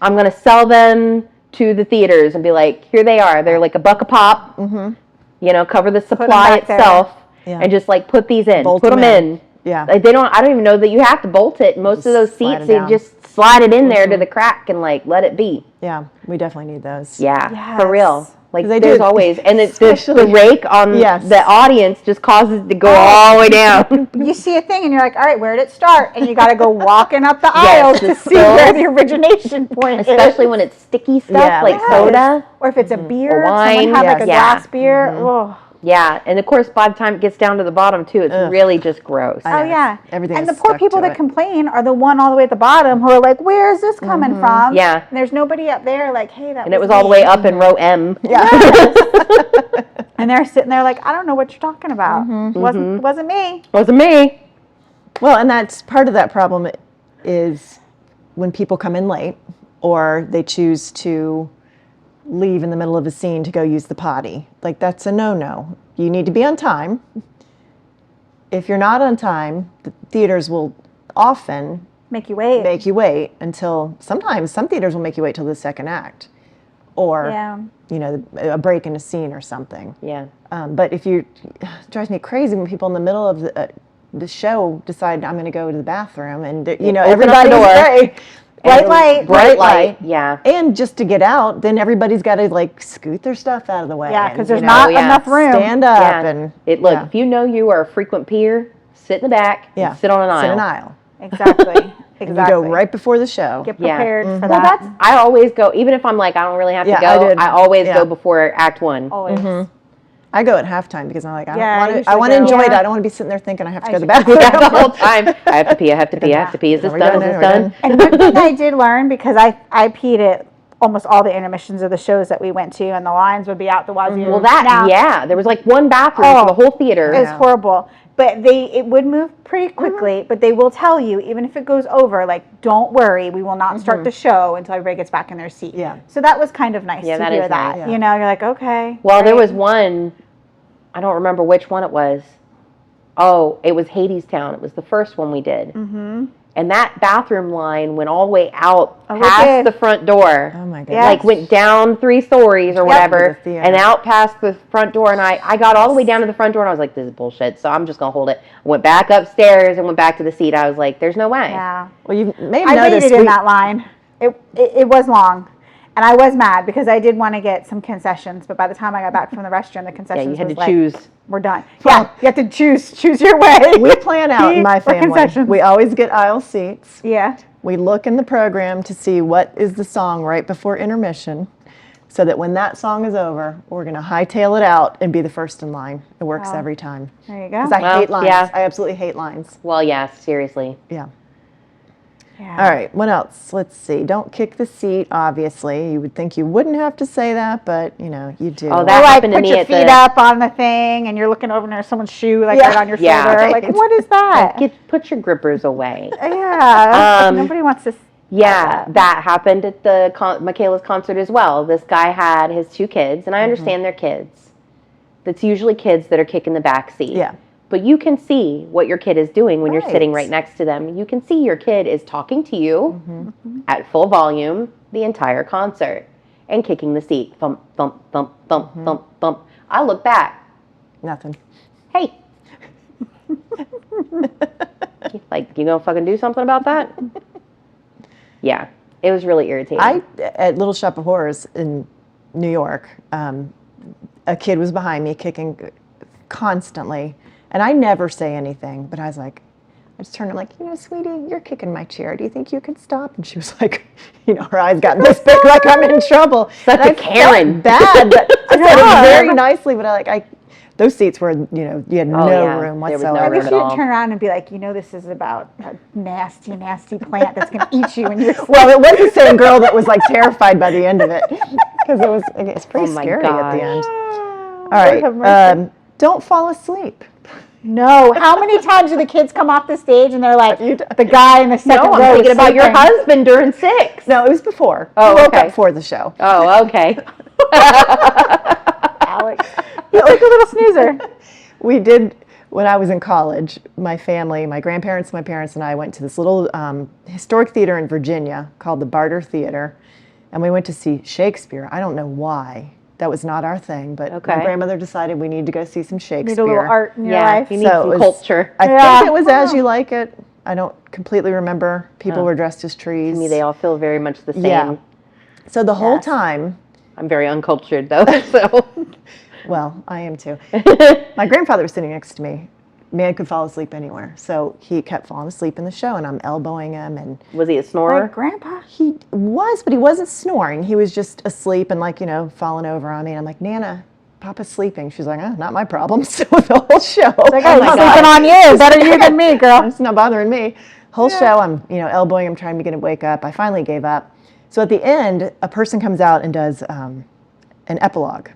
I'm going to sell them to the theaters and be like, here they are. They're like $1 a pop. Cover the supply
back there.
itself
Yeah.
and just like put these in.
Bolt
put
them
them
in.
in.
Yeah.
Like I don't even know that you have to bolt it. Most of those
slide
seats,
it
they
down.
just slide it in there to the crack and like let it be.
Yeah, we definitely need those.
Yeah, for real.
Yes.
Like
They
there's
do.
always, and it's the
Especially-
rake on
Yes.
the audience just causes it to go all the way down.
You see a thing and you're like, all right, where did it start? And you got to go walking up the
Yes,
aisle to
the
see where
spills.
the origination point
Especially
is.
when it's sticky stuff
Yeah,
like
like
soda.
Or if it's a beer,
Or wine,
someone had like a
yes.
Yeah.
glass beer. Oh.
Yeah, and of course by the time it gets down to the bottom too, it's really just gross.
I
Oh
know,
yeah,
everything
and
is
the poor
stuck
people
to
that
it.
complain are the one all the way at the bottom who are like, "Where is this coming from?"
Yeah.
and there's nobody up there like, "Hey, that."
And it was all the way up in row M.
Yeah.
and they're sitting there like, "I don't know what you're talking about. Wasn't me."
Wasn't me.
Well, and that's part of that problem is when people come in late or they choose to leave in the middle of a scene to go use the potty. Like that's a no-no. You need to be on time. If you're not on time, the theaters will often
Make you wait.
make you wait until sometimes some theaters will make you wait till the second act or
Yeah.
a break in a scene or something.
Yeah.
But if it drives me crazy when people in the middle of the show decide I'm going to go to the bathroom and
Open up the
everybody's
door.
great.
Bright light.
Bright light. Yeah.
And just to get out, then everybody's got to like scoot their stuff out of the way.
Yeah,
and,
because there's
you know,
not
yeah.
enough room.
stand up
Yeah.
and
If you know you are a frequent peer, sit in the back
yeah,
and sit on an aisle.
Sit in an aisle.
Exactly.
And you go right before the show.
Get
Yeah.
prepared for
Well,
that.
I always go, even if I'm like, I don't really have to
Yeah,
go,
I did.
I always
Yeah.
go before Act 1.
Always.
I go at halftime because I'm like,
Yeah, I
I want to
usually
enjoy
go.
it. I don't want to be sitting there thinking I have to go to the
I
bathroom.
Yeah, the whole time. I have to pee, I have to pee, I have to pee. Is this
Are we
done? Is
done?
this
Are we
done?
done?
And one thing I did learn, because I peed at almost all the intermissions of the shows that we went to, and the lines would be out the wazoo.
Well, there was like one bathroom for the whole theater.
It's horrible. But it would move pretty quickly, but they will tell you, even if it goes over, like, don't worry, we will not start the show until everybody gets back in their seat.
Yeah.
So that was kind of nice
Yeah,
to
that
hear
is
that.
nice.
Yeah.
You know, you're like, okay.
Well, there
great.
was one, I don't remember which one it was. Oh, it was Hadestown. It was the first one we did. Mm-hmm. And that bathroom line went all the way out
Oh, it
past
did.
the front door.
Oh my
Yeah.
goodness.
Like went down 3 stories or whatever,
To the theater.
and out past the front door. And I got all the way down to the front door, and I was like, "This is bullshit." So I'm just gonna hold it. I went back upstairs and went back to the seat. I was like, "There's no way."
Yeah.
Well, you may have
I
noticed
waited in that line. It was long. And I was mad because I did want to get some concessions, but by the time I got back from the restroom, the
Yeah,
concessions
you had
was
to
like,
choose.
we're done.
Well-
Yeah, you have to choose your way.
we plan out in my
Or
family.
concessions.
We always get aisle seats.
Yeah.
We look in the program to see what is the song right before intermission, so that when that song is over, we're going to hightail it out and be the first in line. It works
Wow.
every time.
There you go.
Because I
Well,
hate lines.
yeah.
I absolutely hate lines.
Well, yeah, seriously.
Yeah.
Yeah.
All right, what else? Let's see. Don't kick the seat, obviously. You would think you wouldn't have to say that, but, you know, you do.
Oh,
Or
that
like
happened to
put
me
your
at
feet
the-
up on the thing and you're looking over and there's someone's shoe like
Yeah.
right on your
Yeah.
shoulder. Like, what is that?
Put your grippers away.
Yeah. Nobody wants to.
Yeah, that happened at the Michaela's concert as well. This guy had his 2 kids, and I understand they're kids. That's usually kids that are kicking the back seat.
Yeah.
But you can see what your kid is doing when you're sitting
Right.
right next to them. You can see your kid is talking to you at full volume the entire concert and kicking the seat. Thump, thump, thump, thump, thump, thump. I look back.
Nothing.
Hey. Like, you gonna fucking do something about that? Yeah. It was really irritating.
At Little Shop of Horrors in New York, a kid was behind me kicking constantly, and I never say anything, but I was like, I just turned, I'm like, sweetie, you're kicking my chair. Do you think you could stop? And she was like, her eyes got this big, like I'm in trouble.
Such
And
a
I
Karen.
felt bad. But I said it very nicely, but those seats were, you had no
yeah.
room
There was no
whatsoever.
I
room
wish
at
you
all.
didn't turn around and be like, this is about a nasty, nasty plant that's going to eat you when you're
Well, it was the same girl that was like terrified by the end of it, because it's pretty
Oh my
scary at the
gosh.
end.
All
All right, don't fall asleep.
No. How many times do the kids come off the stage and they're like,
you done?
the guy in the second
No,
row
I'm thinking
is
about your
sleeping.
husband during 6.
No, it was before.
Oh,
we woke
okay.
up for the show.
Oh, okay.
Alex. He's like a little snoozer.
We did, when I was in college, my family, my grandparents, my parents, and I went to this little historic theater in Virginia called the Barter Theater, and we went to see Shakespeare. I don't know why. That was not our thing, but
Okay.
my grandmother decided we need to go see some Shakespeare.
Need a little art in your
Yeah,
life.
you need
So
some
it was-
culture.
I
Yeah.
think it was As You Like It. I don't completely remember. People were dressed as trees.
To me, they all feel very much the same.
Yeah. So the whole
Yes.
time,
I'm very uncultured, though, so.
well, I am too. My grandfather was sitting next to me. Man could fall asleep anywhere. So he kept falling asleep in the show, and I'm elbowing him. And
Was he a
Like
snorer?
grandpa.
he was, but he wasn't snoring. He was just asleep and falling over on me. And I'm like, Nana, Papa's sleeping. She's like, not my problem. So the whole show.
Like, I'm
my
sleeping on you. Better you than me, girl.
It's not bothering me. Whole show, I'm elbowing him, trying to get him to wake up. I finally gave up. So at the end, a person comes out and does an epilogue,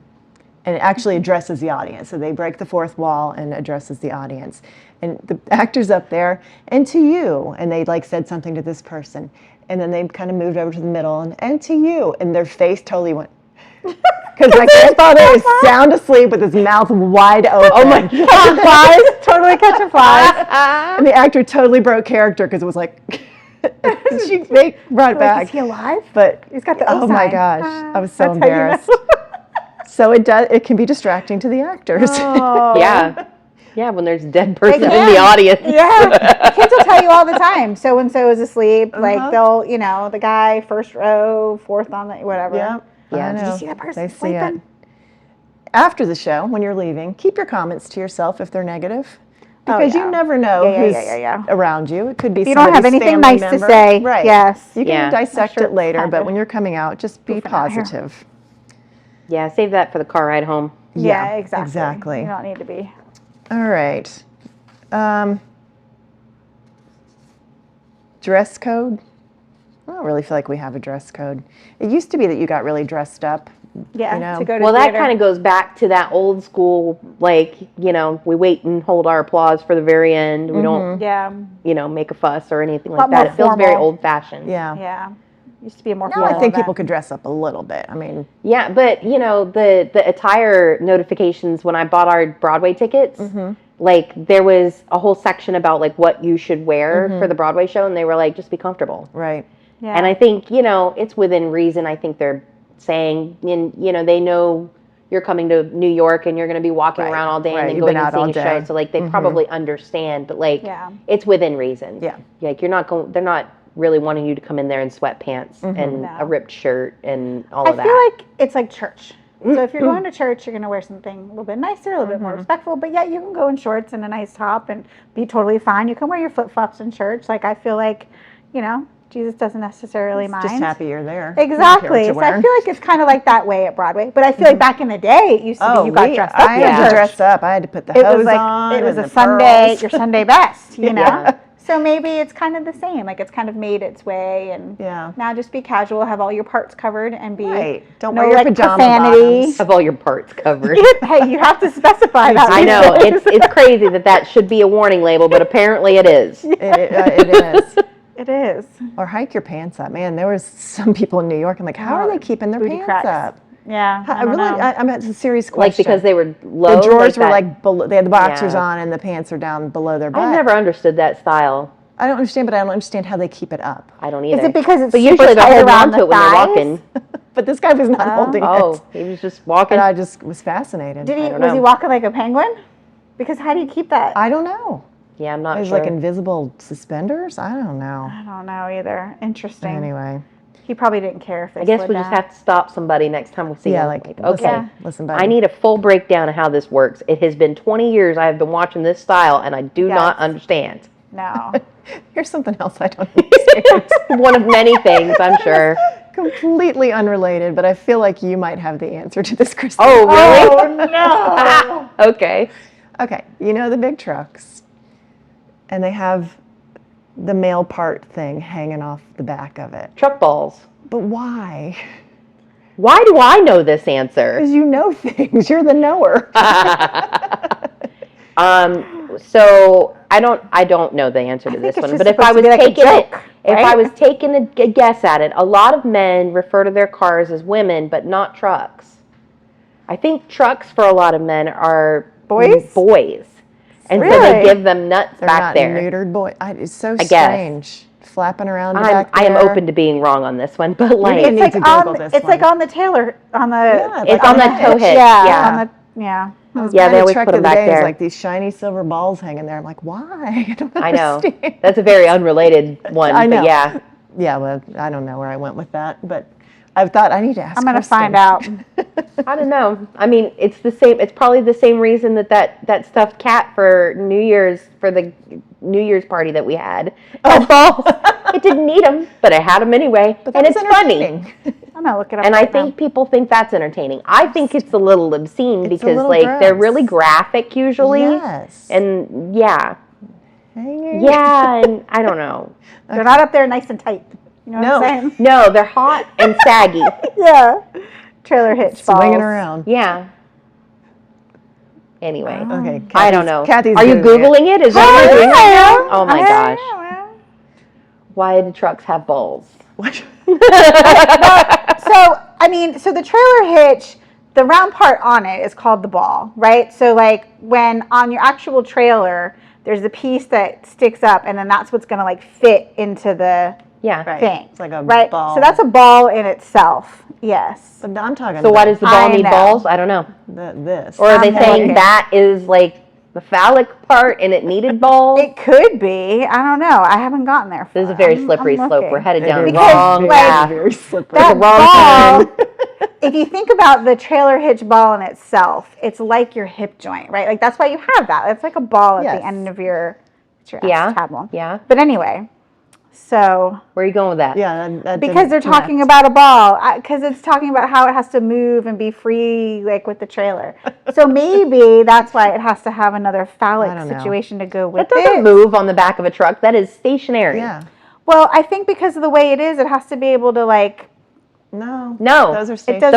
and it actually addresses the audience. So they break the fourth wall and addresses the audience. And the actor's up there, and to you, and they said something to this person, and then they kind of moved over to the middle, and to you, and their face totally went. Because my grandfather is sound asleep with his mouth wide open.
Oh my
Catching flies. Totally catching flies.
And the actor totally broke character because it was like, they brought it
Like,
back.
is he alive?
But
He's got the
oh
O
my
sign.
gosh, I was so
That's how you know.
embarrassed. So it can be distracting to the actors.
Oh.
Yeah. Yeah, when there's a dead person in
can.
the audience.
Yeah, kids will tell you all the time. So and so is asleep.
Uh-huh.
Like they'll, the guy first row, fourth on the whatever.
Yeah,
Yeah.
I
Did
you
know.
see that person
They see
sleeping?
it. After the show, when you're leaving, keep your comments to yourself if they're negative, because
yeah.
you never know
Yeah,
who's
yeah.
around you. It could be
If you don't have
somebody's
anything
family
nice to
member.
say,
right?
yes.
You can
Yeah.
dissect
Sure,
it later,
kinda.
but when you're coming out, just be
Goofing out here.
positive.
Yeah, save that for the car ride home.
Yeah, exactly.
Exactly.
You don't need to be.
All right. Dress code. I don't really feel like we have a dress code. It used to be that you got really dressed up.
Yeah, to go to
Well, that
theater.
kind of goes back to that old school, we wait and hold our applause for the very end. We don't,
Yeah,
make a fuss or anything
Lot
like that.
more
It feels very
formal.
old-fashioned.
Yeah.
yeah. Used to be a more.
Now
formal
I think
event.
people could dress up a little bit. I mean,
Yeah, but the attire notifications when I bought our Broadway tickets, like there was a whole section about like what you should wear for the Broadway show, and they were like, just be comfortable.
Right.
Yeah.
And I think, you know, it's within reason. I think they're saying, you know, they know you're coming to New York and you're going to be walking around all day and then
You've
going
been
and
out all
seeing a
day.
show. So like they probably understand, but like it's within reason.
Yeah.
Like they're not really wanting you to come in there in sweatpants and a ripped shirt and all of that.
I feel like it's like church. So if you're going to church, you're going to wear something a little bit nicer, a little bit more respectful, but yeah, you can go in shorts and a nice top and be totally fine. You can wear your flip-flops in church. Like, I feel like, you know, Jesus doesn't necessarily mind.
Just happy you're there.
Exactly. So I feel like it's kind of like that way at Broadway. But I feel like back in the day, it used to be you got dressed up.
I had to dress up. I had to put the
It
hose
was like
on.
it was
and
a
the
Sunday,
pearls.
your Sunday best, you know.
Yeah.
So maybe it's kind of the same. Like, it's kind of made its way, and now just be casual, have all your parts covered, and be
Don't
no
wear your
like
pajama
profanity.
bottoms.
Have all your parts covered.
Hey, you have to specify that.
I know it's crazy that should be a warning label, but apparently it is.
It is.
It is.
Or hike your pants up, man. There was some people in New York. I'm like, how are they keeping their
booty
pants
cracks.
up?
Yeah. I don't know.
I'm at a serious question.
Like because they were low.
the drawers were
that.
like below, they had the boxers
Yeah.
on and the pants are down below their butt.
I've never understood that style.
I don't understand, but I don't understand how they keep it up.
I don't either.
Is it because it's
but
super
usually they're
tight
holding
around
on to
the
it when they're
thighs?
walking.
But this guy was not holding
Oh,
it.
he was just walking.
And I just was fascinated.
Did he?
don't
Was
know.
he walking like a penguin? Because how do you keep that?
I don't know.
Yeah, I'm not
There's
sure.
like invisible suspenders. I don't know.
I don't know either. Interesting.
Anyway,
He probably didn't care if they
I guess
slid
we just
down.
have to stop somebody next time we see
yeah,
him.
like
okay,
listen, buddy.
I need a full breakdown of how this works. It has been 20 years I have been watching this style, and I do not understand.
No.
Here's something else I don't understand.
One of many things, I'm sure.
Completely unrelated, but I feel like you might have the answer to this, Christine.
Oh, really?
Oh, no.
Okay.
Okay, you know the big trucks, and they have the male part thing hanging off the back of it.
Truck balls.
But why?
Why do I know this answer?
Because you know things. You're the knower.
So I don't know the answer to this
it's
one.
just
But if
supposed
I
to
was
be like a
taking
joke,
if
right?
I was taking a guess at it, a lot of men refer to their cars as women, but not trucks. I think trucks for a lot of men are
Boys?
Boys, and so
Really?
they give them nuts
They're
back
not
there.
neutered boy. It's so
guess.
strange. Flapping around back
I am
there.
open to being wrong on this one, but like
need
It's
to
like
Google
on.
this
It's like
one.
on the Taylor on the.
Yeah,
it's
like
on the
on the
tow hitch.
Yeah.
Yeah.
On the, yeah.
Yeah, they always
Truck
put them
the other
back
day, it was
there.
like these shiny silver balls hanging there. I'm like, why? I don't
I know.
understand.
That's a very unrelated one.
I know.
But yeah.
Yeah, well, I don't know where I went with that, but I thought I need to ask.
I'm gonna
Kristen.
find out.
I don't know. I mean, it's the same. It's probably the same reason that stuffed cat for New Year's for the New Year's party that we had. Had balls. It didn't need them, but I had them anyway,
But
and
that
it's
was
funny.
entertaining.
I'm gonna look it up.
And I
right now.
think people think that's entertaining. I think it's a little obscene
It's a
because
little
like they're
gross.
really graphic usually,
Yes.
and yeah,
Hanging.
and I don't know.
they're not up there nice and tight. You know what
No.
I'm saying?
No, they're hot and saggy.
Yeah. Trailer hitch balls.
Swinging around.
Yeah. Anyway,
Okay.
I don't know.
Kathy's
Are you
Googling
Googling it? Is that what you're doing right now? Oh my
I
gosh.
am.
Why do trucks have balls?
What?
So, I mean, so the trailer hitch, the round part on it is called the ball, right? So, like, when on your actual trailer, there's a piece that sticks up, and then that's what's going to, like, fit into the
Yeah.
Right.
thing.
It's like a
right?
ball.
So that's a ball in itself, yes.
But I'm talking.
So why does the ball
I
need
know.
balls? I don't know.
this?
Or are they
I'm
saying
looking.
that is like the phallic part and it needed balls?
It could be. I don't know. I haven't gotten there.
This is a
I'm-
very
I'm
slippery slope.
looking.
We're headed
It
down the
is.
Because,
wrong
like,
path.
Very slippery.
That
wrong
ball, if you think about the trailer hitch ball in itself, it's like your hip joint, right? Like that's why you have that. It's like a ball at
Yes.
the end of your
Yeah.
tablet.
Yeah.
But anyway, so
Where are you going with that?
Yeah. That
because they're
didn't
talking
connect.
about a ball, because it's talking about how it has to move and be free, like with the trailer. So maybe that's why it has to have another phallic
I don't know.
situation to go with
That doesn't
it.
move on the back of a truck. That is stationary.
Yeah.
Well, I think because of the way it is, it has to be able to like.
No.
No.
Those are
doesn't
stationary.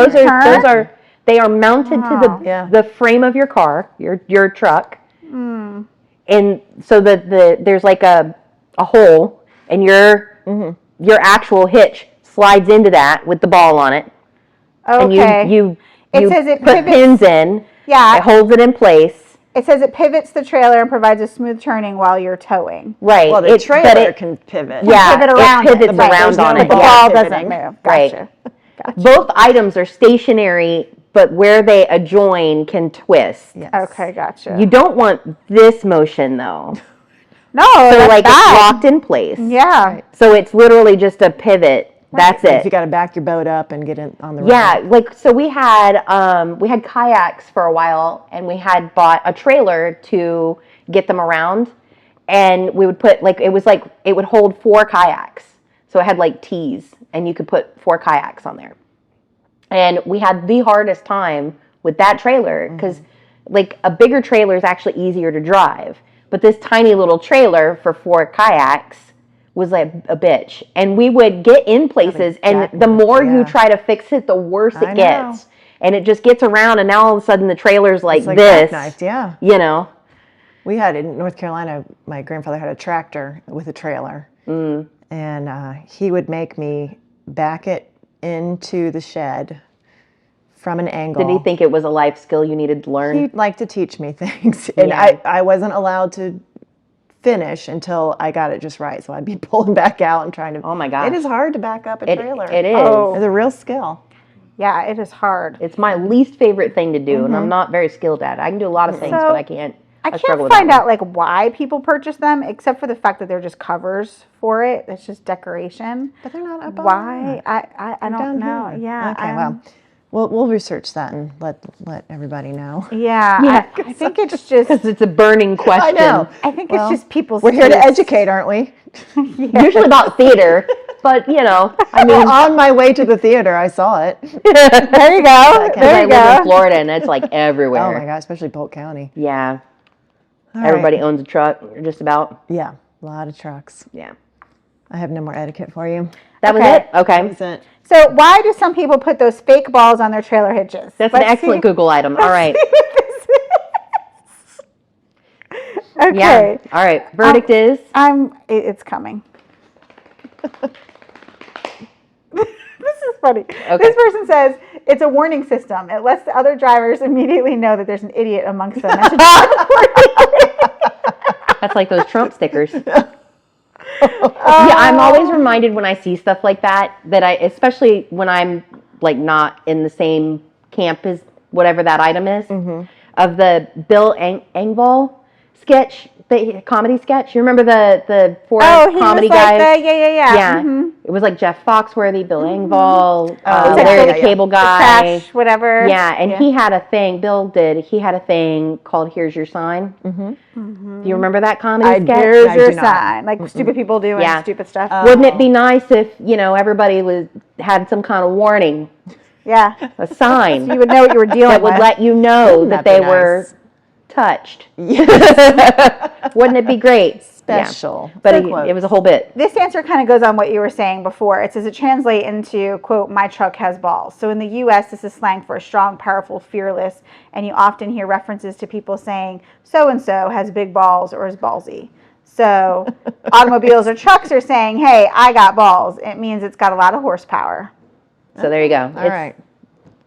Those
turn?
are they are mounted
Oh.
to
Yeah.
the frame of your car, your truck.
Hmm.
And so there's like a hole and your actual hitch slides into that with the ball on it.
Okay.
And you
It says it
put
pivots-
pins in.
Yeah.
It holds it in place.
It says it pivots the trailer and provides a smooth turning while you're towing.
Right.
Well, the trailer can pivot.
Yeah,
Pivot around
it pivots
it. Right,
around
there's
on
no-
it.
The
Yeah.
ball doesn't
Pivoting.
move.
Right.
Gotcha.
Both items are stationary, but where they adjoin can twist.
Yes.
Okay, gotcha.
You don't want this motion though.
No,
So
that's
like it's
bad.
locked in place.
Yeah.
So it's literally just a pivot. That's
If you
it.
got to back your boat up and get it on the
Yeah,
road.
like so we had kayaks for a while, and we had bought a trailer to get them around, and we would put it would hold 4 kayaks. So it had like T's, and you could put 4 kayaks on there. And we had the hardest time with that trailer because like a bigger trailer is actually easier to drive, but this tiny little trailer for 4 kayaks was like a bitch. And we would get in places, and the more you try to fix it, the worse it gets. And it just gets around, and now all of a sudden the trailer's like this.
Jackknifed, yeah.
You know?
We had in North Carolina, my grandfather had a tractor with a trailer. And he would make me back it into the shed from an angle.
Did he think it was a life skill you needed to learn?
He'd like to teach me things. And
Yeah.
I wasn't allowed to finish until I got it just right. So I'd be pulling back out and trying to.
Oh my gosh.
It is hard to back up a trailer.
It is.
Oh.
It's a real skill.
Yeah, it is hard.
It's my least favorite thing to do, and I'm not very skilled at it. I can do a lot of things,
So,
but I can't.
I
struggle
can't
with that
find
one.
out like why people purchase them, except for the fact that they're just covers for it. It's just decoration.
But they're not up on
Why?
that.
I don't
Down
know.
here.
Yeah.
Okay, well, we'll research that and let everybody know.
Yeah. I think it's just.
Because it's a burning question.
I know.
I think
Well,
it's just people's.
We're here to
taste.
educate, aren't we?
Usually about theater, but I mean,
On my way to the theater, I saw it.
There you go.
because
There
I
you
live in
go.
Florida and it's like everywhere.
Oh my God, especially Polk County.
Yeah.
All right.
Everybody owns a truck, just about.
Yeah, a lot of trucks.
Yeah.
I have no more etiquette for you.
That was
Okay.
it? Okay.
That's it.
So why do some people put those fake balls on their trailer hitches?
That's
Let's
an excellent
see-
Google item. All right.
Okay.
Yeah. All right. Verdict is?
It's coming. This is funny.
Okay.
This person says it's a warning system. It lets the other drivers immediately know that there's an idiot amongst them.
That's like those Trump stickers. Yeah, I'm always reminded when I see stuff like that, especially when I'm like not in the same camp as whatever that item is, of the Bill Engvall sketch, the comedy sketch. You remember the four
he
comedy
was like
guys?
yeah.
Yeah.
Mhm.
It was like Jeff Foxworthy, Bill Engvall,
Oh,
Larry the
yeah.
Cable Guy.
Trash, whatever.
Yeah, and he had a thing, he had a thing called Here's Your Sign. Do you remember that comedy sketch?
There's
I
your
do not.
sign. Like stupid people doing
Yeah.
stupid stuff.
Wouldn't it be nice if, everybody had some kind of warning,
Yeah.
a sign
You would know what you were dealing
that would
with.
let you know
Wouldn't
that
that
they
be
were
nice?
touched?
Yes.
Wouldn't it be great? Yeah.
Special.
But
So
it was a whole bit.
This answer kind of goes on what you were saying before. It says it translates into, quote, my truck has balls. So in the U.S., this is slang for strong, powerful, fearless, and you often hear references to people saying, so-and-so has big balls or is ballsy. So automobiles or trucks are saying, hey, I got balls. It means it's got a lot of horsepower.
So there you go.
All right.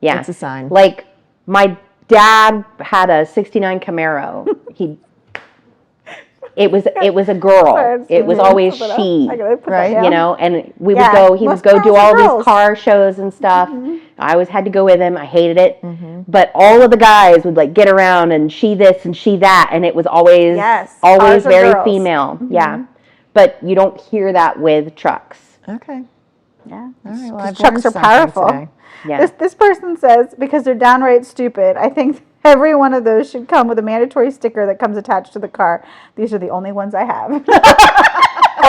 Yeah.
It's a sign.
Like my dad had a 69 Camaro. It was a girl.
Sorry,
It was
sorry.
always
Something else.
she.
I gotta put that
Right.
down.
And we
Yeah,
would go, he would
most
go
girls
do
are
all
girls.
these car shows and stuff. I always had to go with him. I hated it.
Mm-hmm.
But all of the guys would like get around and she this and she that. And it was always,
Yes,
always
ours are
very
girls.
female. Yeah. But you don't hear that with trucks.
Okay.
Yeah.
All right. Well,
Because
I've
trucks
learned
are
something
powerful.
today.
Yeah.
This person says, because they're downright stupid, I think every one of those should come with a mandatory sticker that comes attached to the car. These are the only ones I have.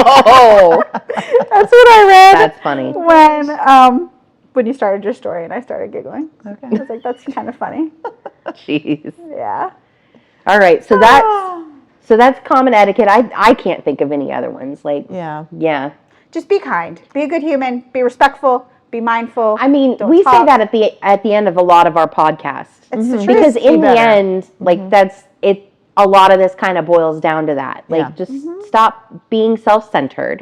Oh,
That's what I read
that's funny.
when you started your story, and I started giggling.
Okay.
I was like, that's kind of funny.
Jeez.
Yeah.
All right. So that's common etiquette. I can't think of any other ones. Like,
Yeah.
yeah.
Just be kind. Be a good human. Be respectful. Be mindful.
I mean,
Don't
we say
talk.
that at the end of a lot of our podcasts.
It's the truth.
Because
Be
in the
better.
end, like that's it. A lot of this kind of boils down to that. Like,
Yeah.
just stop being self-centered.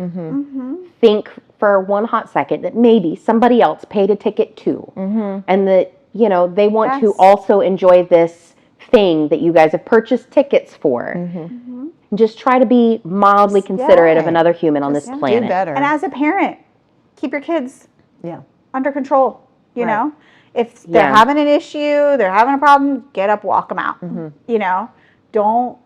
Think for one hot second that maybe somebody else paid a ticket too, and that they want to
Yes.
also enjoy this thing that you guys have purchased tickets for. Just try to be mildly considerate of another human on this planet.
Do better.
And as a parent, keep your kids
yeah.
under control. You
Right.
know, if they're
Yeah.
having an issue, they're having a problem, get up, walk them out. You know, don't.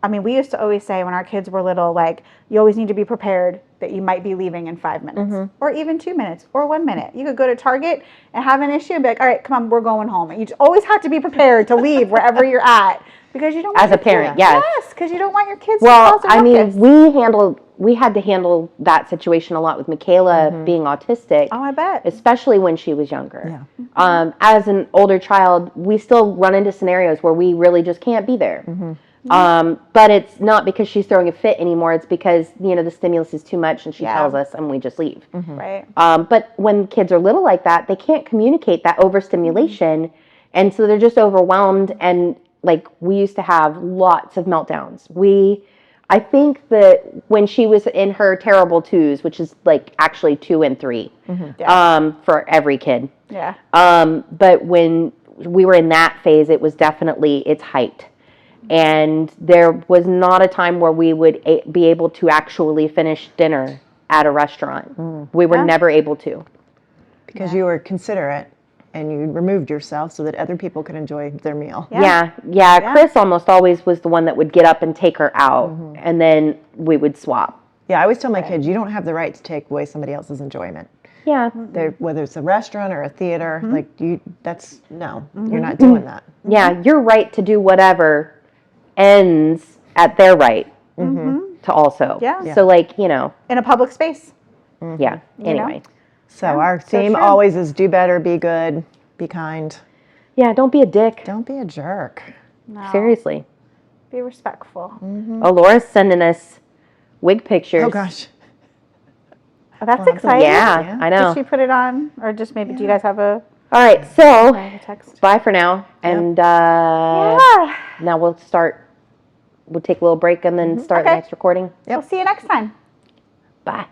I mean, we used to always say when our kids were little, like, you always need to be prepared that you might be leaving in 5 minutes or even 2 minutes or 1 minute. You could go to Target and have an issue and be like, all right, come on, we're going home. And you just always have to be prepared to leave wherever you're at because you don't want
As a
your
parent,
kids,
yes.
because you don't want your kids
Well,
to cause a
I mean,
ruckus.
we had to handle that situation a lot with Michaela being autistic.
Oh, I bet.
Especially when she was younger.
Yeah.
As an older child, we still run into scenarios where we really just can't be there. But it's not because she's throwing a fit anymore. It's because, you know, the stimulus is too much and she tells us and we just leave.
Right.
But when kids are little like that, they can't communicate that overstimulation. And so they're just overwhelmed. And like we used to have lots of meltdowns. I think that when she was in her terrible twos, which is like actually 2 and 3 for every kid.
Yeah.
But when we were in that phase, it was definitely its height. And there was not a time where we would be able to actually finish dinner at a restaurant. We were never able to.
Because you were considerate and you removed yourself so that other people could enjoy their meal.
Yeah. Chris almost always was the one that would get up and take her out, and then we would swap.
Yeah, I always tell my kids, you don't have the right to take away somebody else's enjoyment.
Yeah.
Whether it's a restaurant or a theater, like you're not doing that.
Yeah, your right to do whatever ends at their right to also.
Yeah.
So, like, you know.
In a public space.
Yeah. Anyway.
So our theme
true.
always is do better, be good, be kind.
Yeah, don't be a dick.
Don't be a jerk.
No.
Seriously.
Be respectful.
Oh, Laura's sending us wig pictures.
Oh gosh.
Oh, that's exciting.
Yeah, I know.
Did she put it on? Or just maybe, do you guys have a
All right, so
text?
bye for now. And
Yeah.
now we'll take a little break and then start the
Okay.
next recording.
We'll see you next time.
Bye.